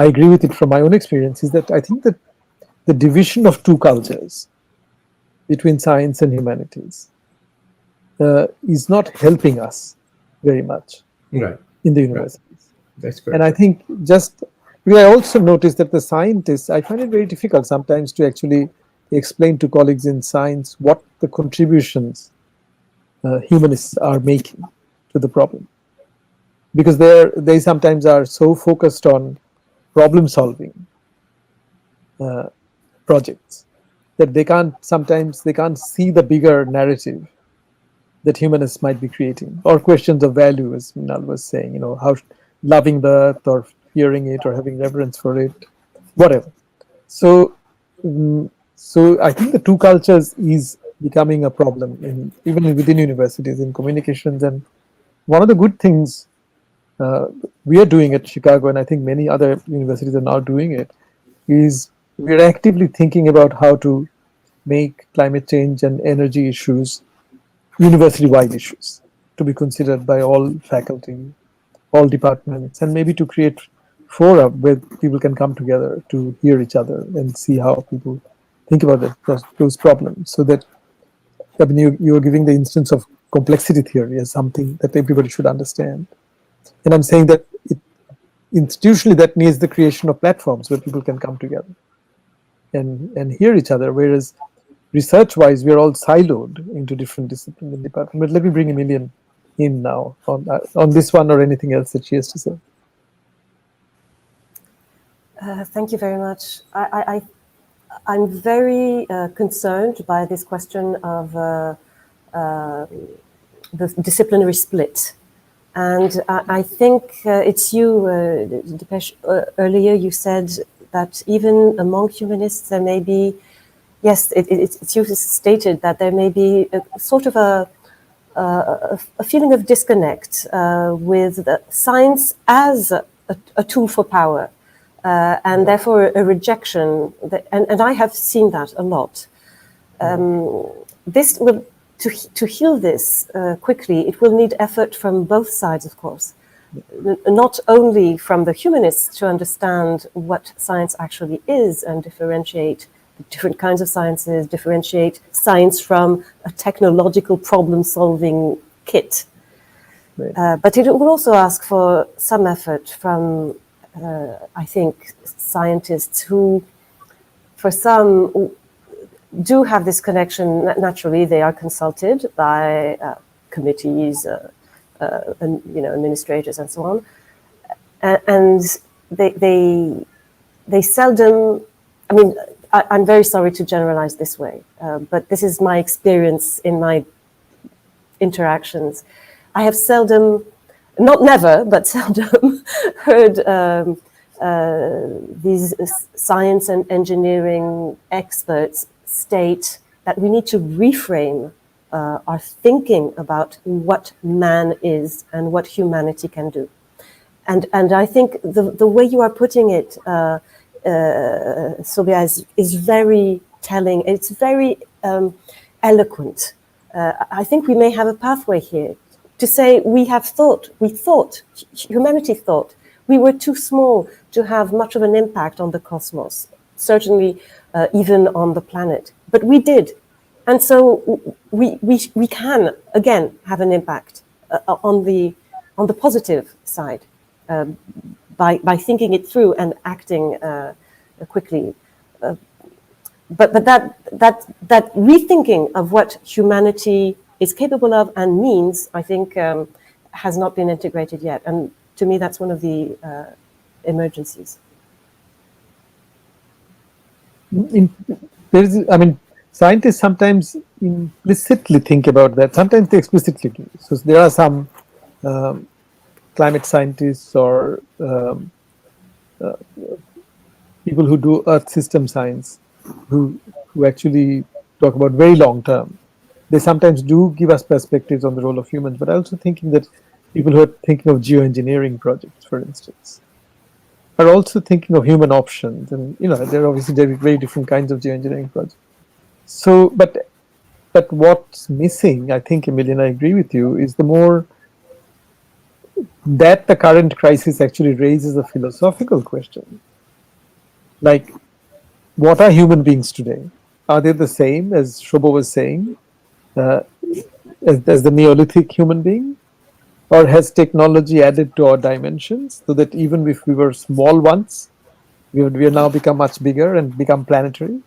I agree with it from my own experience, is that I think that the division of two cultures between science and humanities is not helping us very much Right. in the Right. universities. That's And I correct. think I also noticed that the scientists, I find it very difficult sometimes to actually explain to colleagues in science what the contributions humanists are making to the problem, because they sometimes are so focused on problem solving projects that sometimes they can't see the bigger narrative that humanists might be creating, or questions of value, as Minal was saying, how loving the earth or fearing it or having reverence for it, whatever. So, so I think the two cultures is becoming a problem even within universities in communications. And one of the good things we are doing at Chicago, and I think many other universities are now doing it, is we're actively thinking about how to make climate change and energy issues university-wide issues to be considered by all faculty, all departments, and maybe to create fora where people can come together to hear each other and see how people think about those problems. So that, I mean, you're giving the instance of complexity theory as something that everybody should understand. And I'm saying that institutionally that needs the creation of platforms where people can come together and hear each other, whereas research-wise, we're all siloed into different disciplines and departments. But let me bring Emilienne in now on this one or anything else that she has to say. Thank you very much. I'm very concerned by this question of the disciplinary split. And I think it's you, Dipesh, earlier you said that even among humanists there may be, yes, it's you who stated that there may be a sort of a feeling of disconnect with science as a tool for power, and therefore a rejection. And I have seen that a lot. This will, to heal this quickly, it will need effort from both sides, of course. Not only from the humanists to understand what science actually is and differentiate different kinds of sciences, differentiate science from a technological problem-solving kit. Right. But it will also ask for some effort from, I think, scientists who, for some, do have this connection. Naturally, they are consulted by committees, and, administrators, and so on, and they seldom. I mean, I'm very sorry to generalize this way, but this is my experience in my interactions. I have seldom, not never, but seldom heard these science and engineering experts state that we need to reframe our thinking about what man is and what humanity can do. And I think the way you are putting it, Sabya, is very telling. It's very eloquent. I think we may have a pathway here to say humanity thought we were too small to have much of an impact on the cosmos, certainly even on the planet. But we did. And so we can, again, have an impact on the positive side. By thinking it through and acting quickly, but that rethinking of what humanity is capable of and means, I think, has not been integrated yet. And to me, that's one of the emergencies. Scientists sometimes implicitly think about that. Sometimes they explicitly do. So there are some climate scientists or people who do earth system science who actually talk about very long term they sometimes do give us perspectives on the role of humans, but I'm also thinking that people who are thinking of geoengineering projects, for instance, are also thinking of human options. And, there are obviously very different kinds of geoengineering projects. So, but what's missing, I think, Emilienne, I agree with you, is the more that the current crisis actually raises a philosophical question. Like, what are human beings today? Are they the same, as Shobha was saying, uh, as the Neolithic human being? Or has technology added to our dimensions so that even if we were small once, we have now become much bigger and become planetary?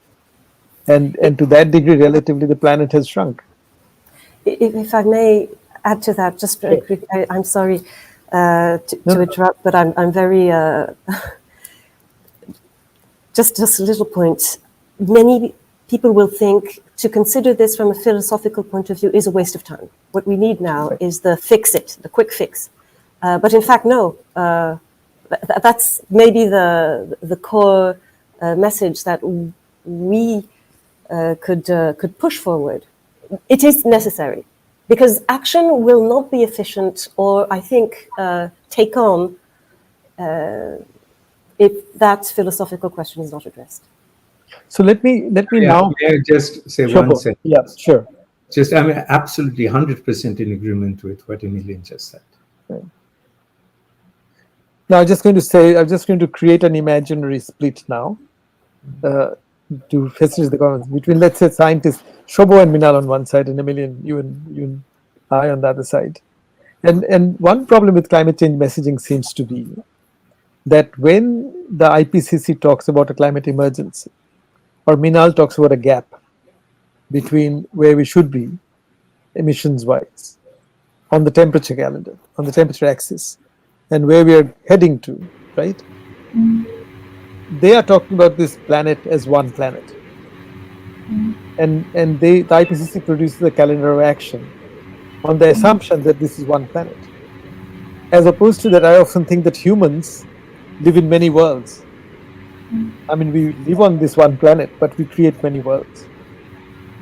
And to that degree, relatively, the planet has shrunk. If I may add to that, just very quick, I'm sorry to interrupt, but I'm very, just a little point. Many people will think to consider this from a philosophical point of view is a waste of time. What we need now is the quick fix. But in fact, no. That's maybe the core message that we could push forward. It is necessary because action will not be efficient or, I think, take on if that philosophical question is not addressed. So let me now. May I just say Sure, one sentence? Yeah, sure. I'm absolutely 100% in agreement with what Emilienne just said. Right. Now, I'm just going to create an imaginary split now to facilitate the conversation between, let's say, scientists, Shobha and Minal on one side, and Emilienne, you and I on the other side. And one problem with climate change messaging seems to be that when the IPCC talks about a climate emergency, or Minal talks about a gap between where we should be emissions-wise on the temperature calendar, on the temperature axis, and where we are heading to, right? They are talking about this planet as one planet. And the IPCC produces a calendar of action on the assumption that this is one planet. As opposed to that, I often think that humans live in many worlds. I mean, we live on this one planet, but we create many worlds.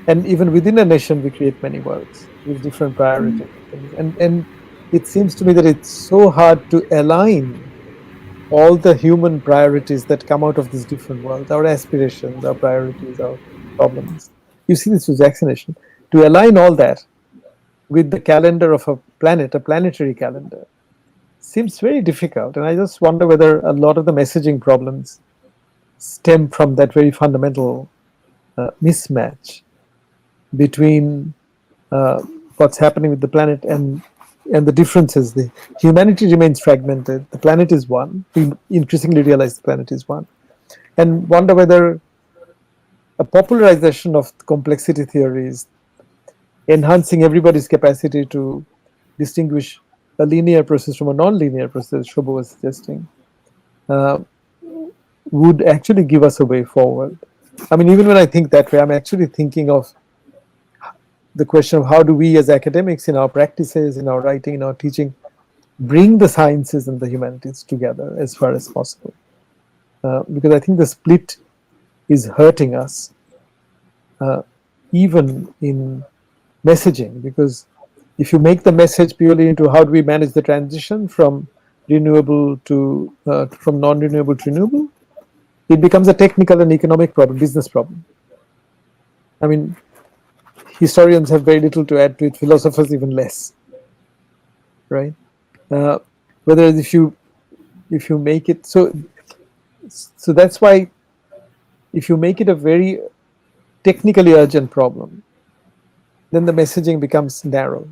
And even within a nation, we create many worlds with different priorities. And it seems to me that it's so hard to align all the human priorities that come out of these different worlds, our aspirations, our priorities, our problems. You see this with vaccination. To align all that with the calendar of a planet, a planetary calendar, seems very difficult. And I just wonder whether a lot of the messaging problems stem from that very fundamental mismatch between what's happening with the planet and the differences. The humanity remains fragmented. The planet is one. We increasingly realize the planet is one, and wonder whether a popularization of complexity theories, enhancing everybody's capacity to distinguish a linear process from a non-linear process, Shobha was suggesting, would actually give us a way forward. I mean, even when I think that way, I'm actually thinking of the question of how do we as academics in our practices, in our writing, in our teaching, bring the sciences and the humanities together as far as possible. Because I think the split is hurting us, even in messaging, because if you make the message purely into how do we manage the transition from renewable to from non-renewable to renewable, it becomes a technical and economic problem, business problem. I mean, historians have very little to add to it, philosophers even less, right? Whereas if you make it so that's why if you make it a very technically urgent problem, then the messaging becomes narrow,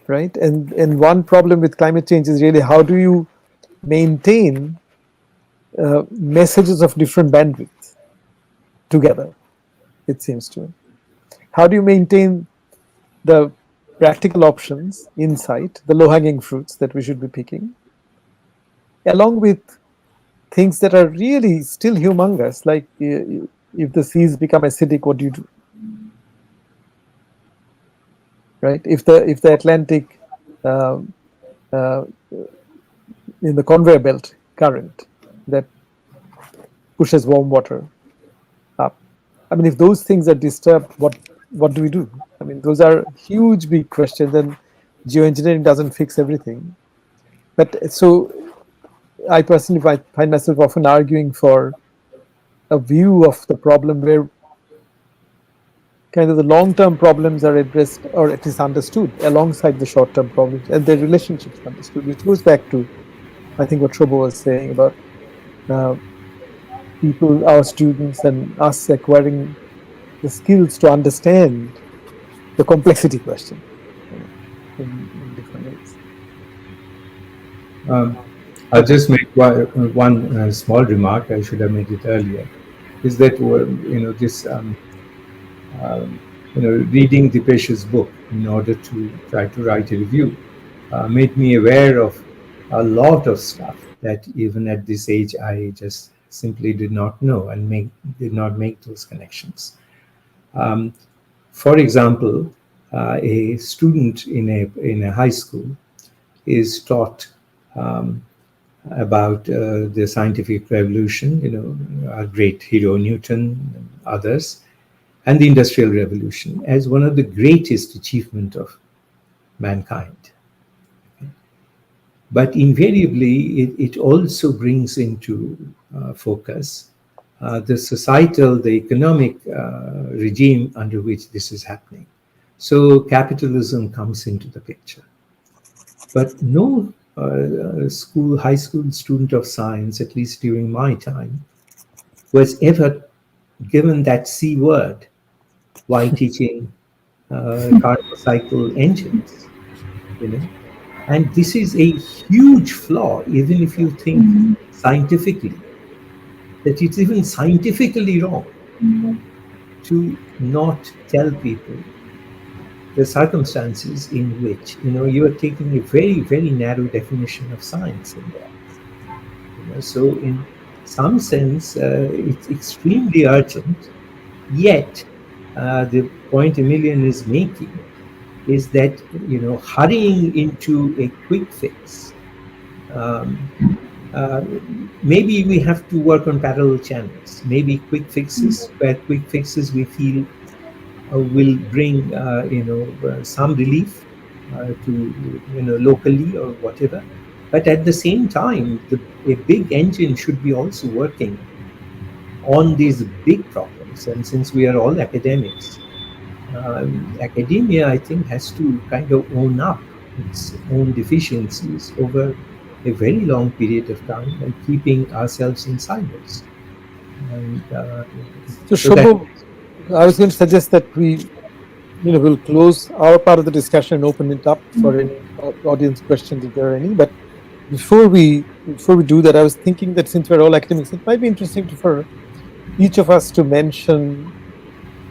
right? And one problem with climate change is really how do you maintain messages of different bandwidth together, it seems to me. How do you maintain the practical options in sight, the low-hanging fruits that we should be picking, along with things that are really still humongous, like if the seas become acidic, what do you do? Right? If the Atlantic in the conveyor belt current that pushes warm water up, I mean, if those things are disturbed, what what do we do? I mean, those are huge, big questions, and geoengineering doesn't fix everything. But so I personally find myself often arguing for a view of the problem where kind of the long-term problems are addressed or at least understood alongside the short-term problems, and their relationships understood, which goes back to, I think, what Shobha was saying about uh, people, our students, and us acquiring the skills to understand the complexity question, you know, in different ways. I'll just make one small remark. I should have made it earlier. Is that this reading Dipesh's book in order to try to write a review made me aware of a lot of stuff that even at this age I just simply did not know and did not make those connections. For example, a student in a high school is taught about the scientific revolution, our great hero Newton and others, and the Industrial Revolution as one of the greatest achievements of mankind. But invariably, it also brings into focus the societal, the economic regime under which this is happening. So capitalism comes into the picture. But no high school student of science, at least during my time, was ever given that C word while teaching Carnot cycle engines, And this is a huge flaw, even if you think scientifically, that it's even scientifically wrong to not tell people the circumstances in which, you are taking a very, very narrow definition of science in there. So in some sense, it's extremely urgent, yet the point Emilienne is making is that, hurrying into a quick fix, maybe we have to work on parallel channels. Maybe quick fixes we feel will bring, some relief to, locally or whatever. But at the same time, a big engine should be also working on these big problems. And since we are all academics, academia, I think, has to kind of own up its own deficiencies over a very long period of time and keeping ourselves in silos. And So Shobha, I was going to suggest that we, we'll close our part of the discussion and open it up for any audience questions if there are any. But before we do that, I was thinking that since we're all academics, it might be interesting for each of us to mention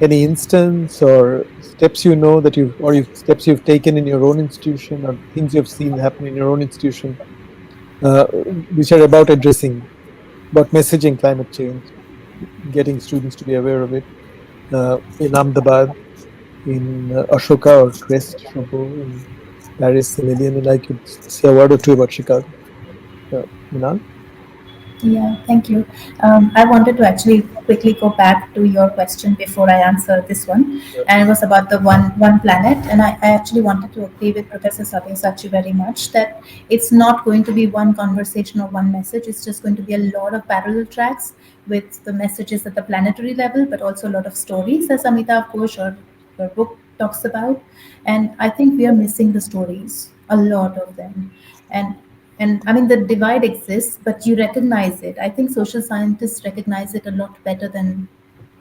any instance or steps steps you've taken in your own institution or things you've seen happen in your own institution, which are about messaging climate change, getting students to be aware of it. In Ahmedabad, in Ashoka or Crest, Shobho, in Paris, Emilienne, and I could say a word or two about Chicago. Minal? Yeah, thank you. I wanted to actually quickly go back to your question before I answer this one, and it was about the one planet. And I actually wanted to agree with Professor Sabyasachi very much that it's not going to be one conversation or one message. It's just going to be a lot of parallel tracks with the messages at the planetary level, but also a lot of stories, as Amitav Ghosh or your book talks about. And I think we are missing the stories, a lot of them. And I mean, the divide exists, but you recognize it. I think social scientists recognize it a lot better than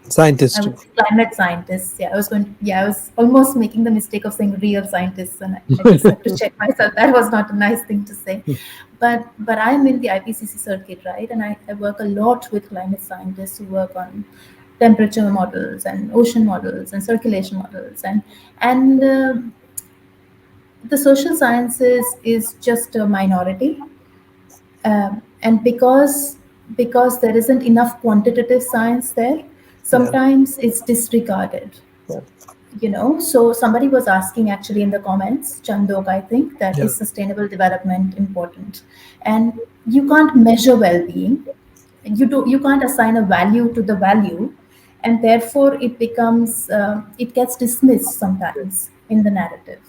Scientists I too. would say climate scientists. I was almost making the mistake of saying real scientists, and I just had to check myself. That was not a nice thing to say. But I'm in the IPCC circuit, right? And I work a lot with climate scientists who work on temperature models and ocean models and circulation models, and the social sciences is just a minority, and because there isn't enough quantitative science there, sometimes it's disregarded. Yeah. So somebody was asking actually in the comments, Chandok, I think, that Yeah. is sustainable development important? And you can't measure well-being. You can't assign a value to the value, and therefore it becomes it gets dismissed sometimes in the narrative.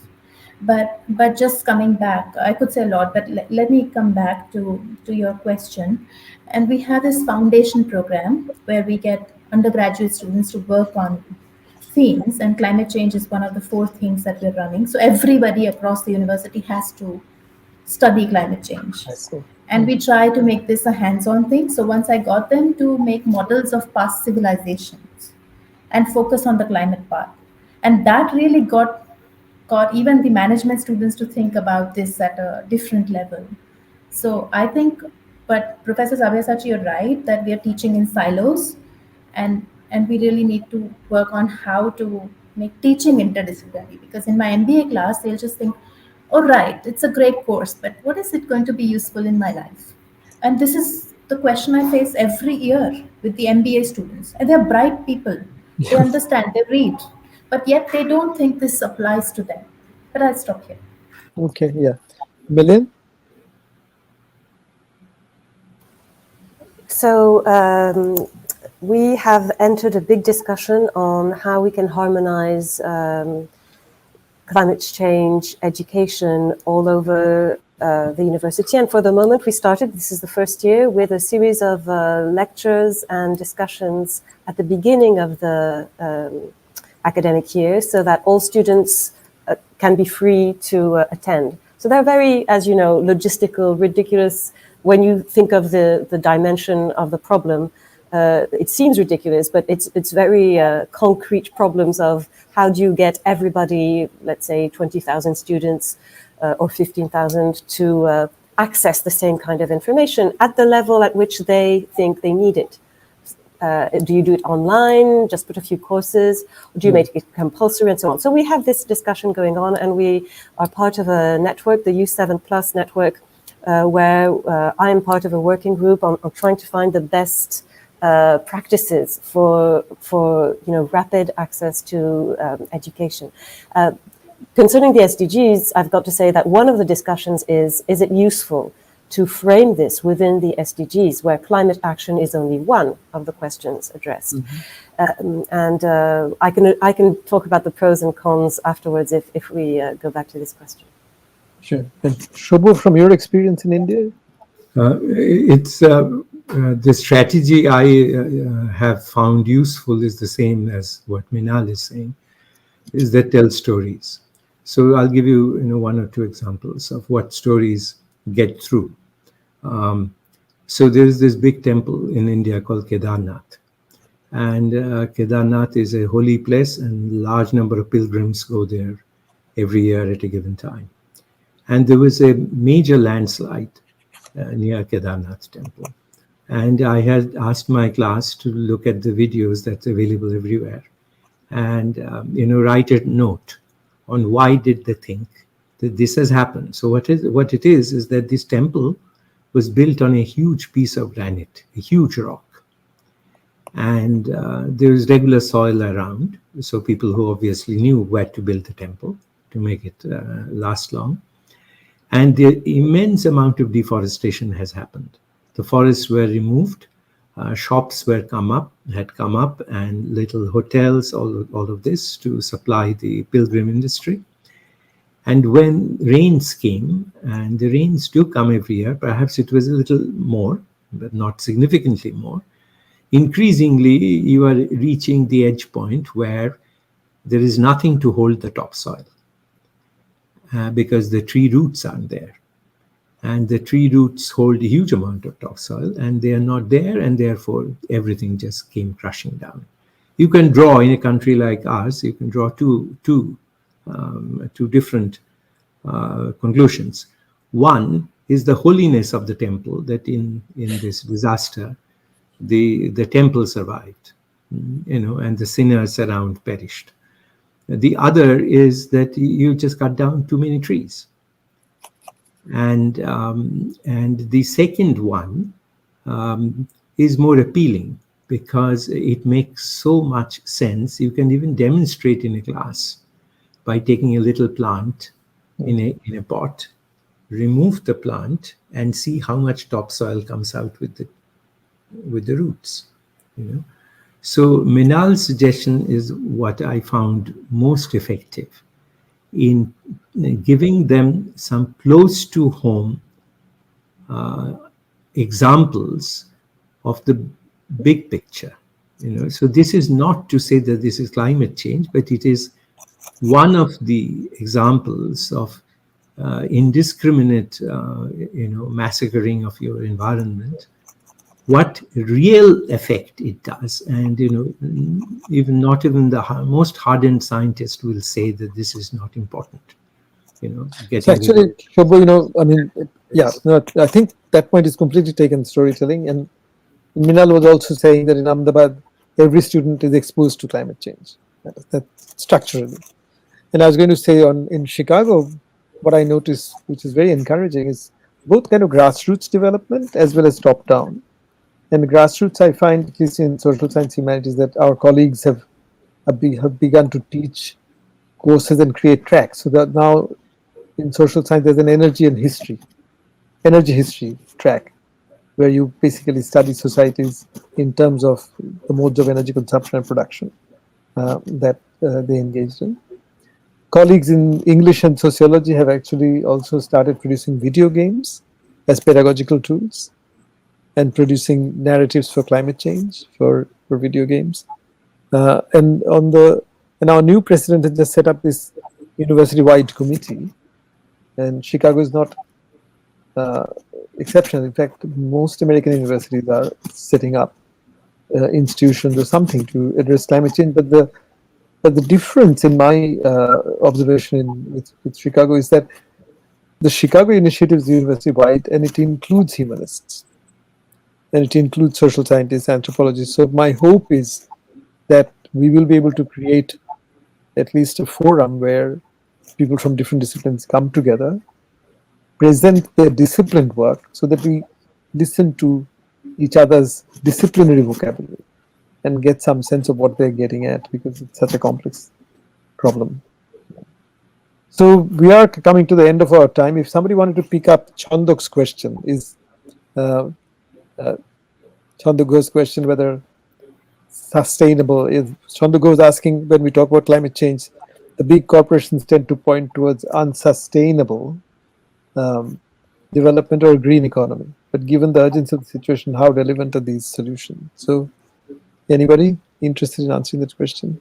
But just coming back, I could say a lot, but let me come back to your question. And we have this foundation program where we get undergraduate students to work on themes, and climate change is one of the 4 themes that we're running. So everybody across the university has to study climate change. I see. And we try to make this a hands-on thing. So once I got them to make models of past civilizations and focus on the climate part, and that really got even the management students to think about this at a different level. So I think, but Professor Sabyasachi, you're right that we are teaching in silos, and we really need to work on how to make teaching interdisciplinary. Because in my MBA class, they'll just think, "All right, it's a great course, but what is it going to be useful in my life?" And this is the question I face every year with the MBA students. And they're bright people. They understand, they read, but yet they don't think this applies to them. But I'll stop here. Okay, yeah. Emilienne? So we have entered a big discussion on how we can harmonize climate change education all over the university. And for the moment, we started, this is the first year, with a series of lectures and discussions at the beginning of the academic year so that all students can be free to attend. So they're very, as you know, logistical, ridiculous. When you think of the dimension of the problem, it seems ridiculous, but it's very concrete problems of how do you get everybody, let's say 20,000 students or 15,000 to access the same kind of information at the level at which they think they need it. Do you do it online, just put a few courses, or do you make it compulsory, and so on? So we have this discussion going on, and we are part of a network, the U7 Plus network, where I am part of a working group on trying to find the best practices for rapid access to education. Concerning the SDGs, I've got to say that one of the discussions is it useful to frame this within the SDGs, where climate action is only one of the questions addressed. I can talk about the pros and cons afterwards if we go back to this question. Sure. And Shobhu, from your experience in India? It's the strategy I have found useful is the same as what Minal is saying, is that tell stories. So I'll give you, one or two examples of what stories get through. So there's this big temple in India called Kedarnath. And Kedarnath is a holy place, and a large number of pilgrims go there every year at a given time. And there was a major landslide near Kedarnath temple. And I had asked my class to look at the videos that's available everywhere and, write a note on why did they think that this has happened. So what it is that this temple was built on a huge piece of granite, a huge rock. And there is regular soil around. So people who obviously knew where to build the temple to make it last long. And the immense amount of deforestation has happened. The forests were removed, shops had come up, and little hotels, all of this to supply the pilgrim industry. And when rains came, and the rains do come every year, perhaps it was a little more, but not significantly more. Increasingly, you are reaching the edge point where there is nothing to hold the topsoil because the tree roots aren't there. And the tree roots hold a huge amount of topsoil, and they are not there, and therefore everything just came crashing down. You can draw, in a country like ours, you can draw two different conclusions. One is the holiness of the temple, that in this disaster, the temple survived, and the sinners around perished. The other is that you just cut down too many trees. And the second one is more appealing because it makes so much sense. You can even demonstrate in a class by taking a little plant in a pot, remove the plant, and see how much topsoil comes out with the roots. So Minal's suggestion is what I found most effective in giving them some close to home examples of the big picture. So this is not to say that this is climate change, but it is one of the examples of indiscriminate, massacring of your environment. What real effect it does, and even the most hardened scientist will say that this is not important. So actually, Shobho, I mean, yeah, no, I think that point is completely taken storytelling. And Minal was also saying that in Ahmedabad, every student is exposed to climate change, that structurally. And I was going to say in Chicago, what I noticed, which is very encouraging, is both kind of grassroots development as well as top down. And the grassroots, I find, at least in social science humanities, that our colleagues have begun to teach courses and create tracks. So that now in social science, there's an energy history track, where you basically study societies in terms of the modes of energy consumption and production that they engaged in. Colleagues in English and sociology have actually also started producing video games as pedagogical tools and producing narratives for climate change for video games. And our new president has just set up this university-wide committee, and Chicago is not exceptional. In fact, most American universities are setting up institutions or something to address climate change. But the difference in my observation with Chicago is that the Chicago initiative is university-wide, and it includes humanists, and it includes social scientists, anthropologists. So my hope is that we will be able to create at least a forum where people from different disciplines come together, present their disciplined work, so that we listen to each other's disciplinary vocabulary and get some sense of what they're getting at, because it's such a complex problem. So we are coming to the end of our time. If somebody wanted to pick up Chandok's question, is Chandok's question whether sustainable is. Chandok was asking, when we talk about climate change, the big corporations tend to point towards unsustainable development or green economy. But given the urgency of the situation, how relevant are these solutions? So, anybody interested in answering that question?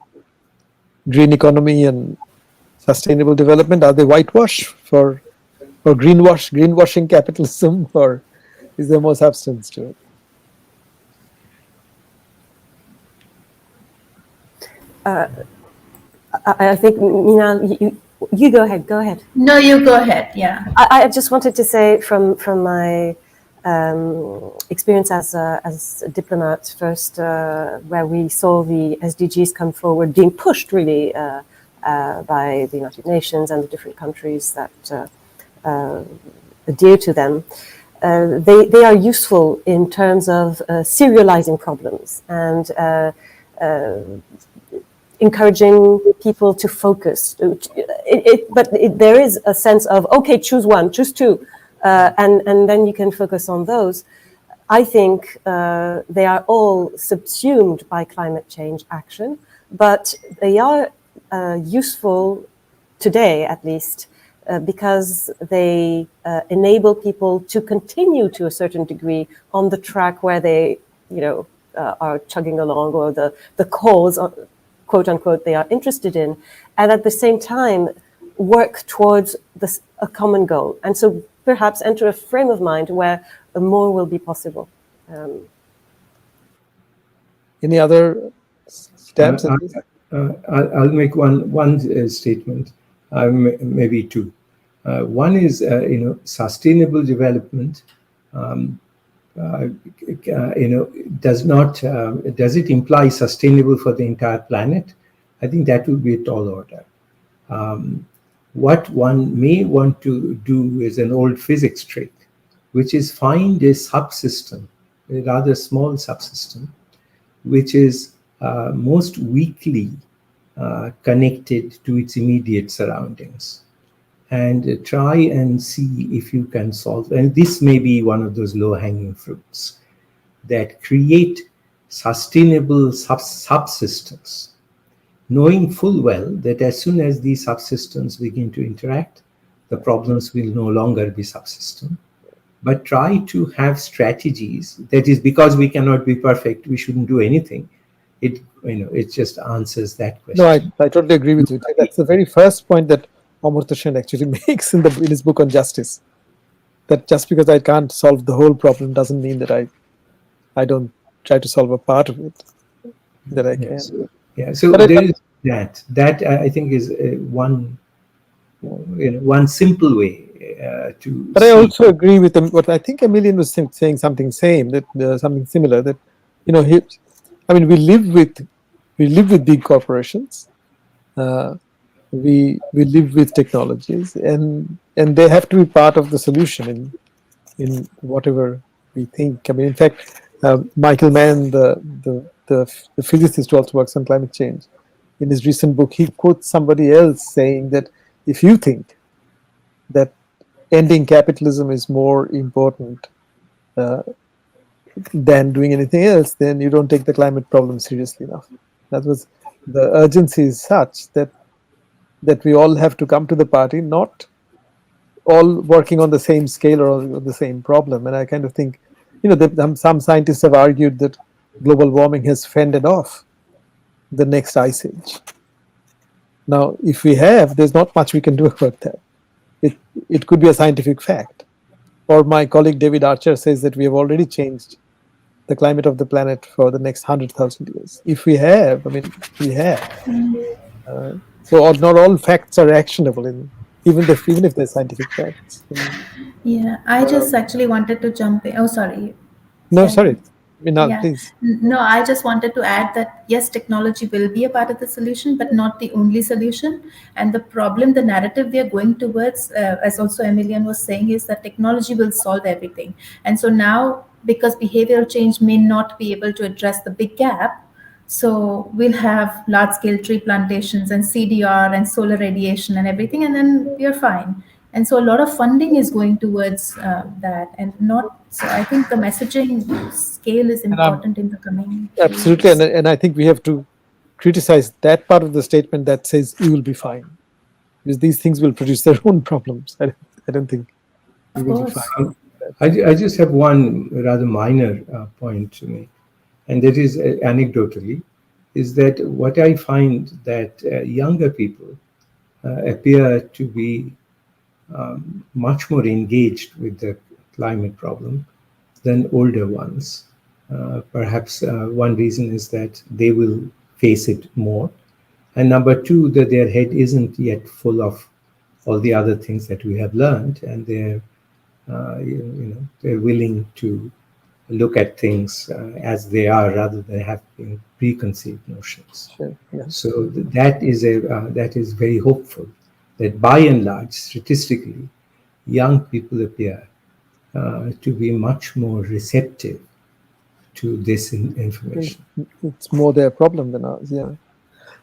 Green economy and sustainable development, are they whitewash or greenwashing capitalism, or is there more substance to it? I think, Minal, you go ahead. Go ahead. No, you go ahead. Yeah. I just wanted to say from my experience as a diplomat first, where we saw the SDGs come forward, being pushed really by the United Nations and the different countries that adhere to them. They are useful in terms of serializing problems and encouraging people to focus. But there is a sense of, okay, choose one, choose two, and then you can focus on those. I think they are all subsumed by climate change action, but they are useful today, at least, because they enable people to continue to a certain degree on the track where they, are chugging along, or the cause, quote unquote, they are interested in, and at the same time work towards a common goal. And so perhaps enter a frame of mind where more will be possible. Any other stamps? I'll make one statement, maybe two. One is, sustainable development. Does it imply sustainable for the entire planet? I think that would be a tall order. What one may want to do is an old physics trick, which is find a subsystem, a rather small subsystem, which is most weakly connected to its immediate surroundings, and try and see if you can solve. And this may be one of those low-hanging fruits that create sustainable subsystems, knowing full well that as soon as these subsystems begin to interact, the problems will no longer be subsystem. But try to have strategies. That is, because we cannot be perfect, we shouldn't do anything. It just answers that question. No, I totally agree with you. That's the very first point that Amartya Sen actually makes in his book on justice. That just because I can't solve the whole problem doesn't mean that I don't try to solve a part of it that I can. Yes. Yeah. So But there is that. That I think is one simple way to. But I also agree with them. What I think Emilienne was saying something same, that something similar. That we live with big corporations. We live with technologies, and they have to be part of the solution in whatever we think. I mean, in fact, Michael Mann, the physicist who also works on climate change, in his recent book, he quotes somebody else saying that if you think that ending capitalism is more important than doing anything else, then you don't take the climate problem seriously enough. That was the urgency is such that we all have to come to the party, not all working on the same scale or on the same problem. And I kind of think, some scientists have argued that global warming has fended off the next ice age. Now, if we have, there's not much we can do about that. It could be a scientific fact. Or my colleague David Archer says that we have already changed the climate of the planet for the next 100,000 years. If we have, we have. So not all facts are actionable, even if they're scientific facts. Yeah, I just actually wanted to jump in. Oh, sorry. No, Can- sorry. Minal, Yeah. please. No, I just wanted to add that yes, technology will be a part of the solution, but not the only solution. And the problem, the narrative we are going towards, as also Emilienne was saying, is that technology will solve everything. And so now, because behavioral change may not be able to address the big gap, so we'll have large-scale tree plantations and CDR and solar radiation and everything, and then we are fine. And so a lot of funding is going towards that, and not. So I think the messaging scale is important in the coming Absolutely, years. and I think we have to criticize that part of the statement that says you will be fine, because these things will produce their own problems. I don't think we Of will be course. fine. I just have one rather minor point to make, and that is anecdotally, is that what I find that younger people appear to be much more engaged with the climate problem than older ones. Perhaps one reason is that they will face it more. And number two, that their head isn't yet full of all the other things that we have learned, and they're willing to look at things as they are rather than having preconceived notions. Sure, yeah. So that is very hopeful. That by and large, statistically, young people appear to be much more receptive to this information. It's more their problem than ours. Yeah.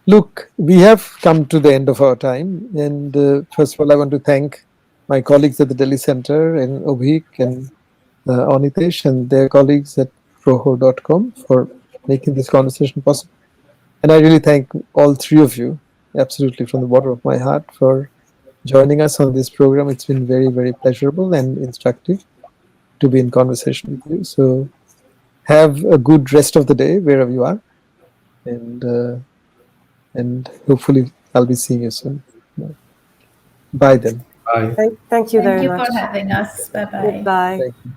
Look, we have come to the end of our time, and first of all, I want to thank my colleagues at the Delhi Center and Obhik and Anitesh and their colleagues at proho.com for making this conversation possible. And I really thank all three of you, absolutely from the bottom of my heart, for joining us on this program. It's been very, very pleasurable and instructive to be in conversation with you. So have a good rest of the day wherever you are, and hopefully I'll be seeing you soon. Bye then. Bye. Thank you very Thank you much. for having us. Bye bye. Goodbye. Thank you.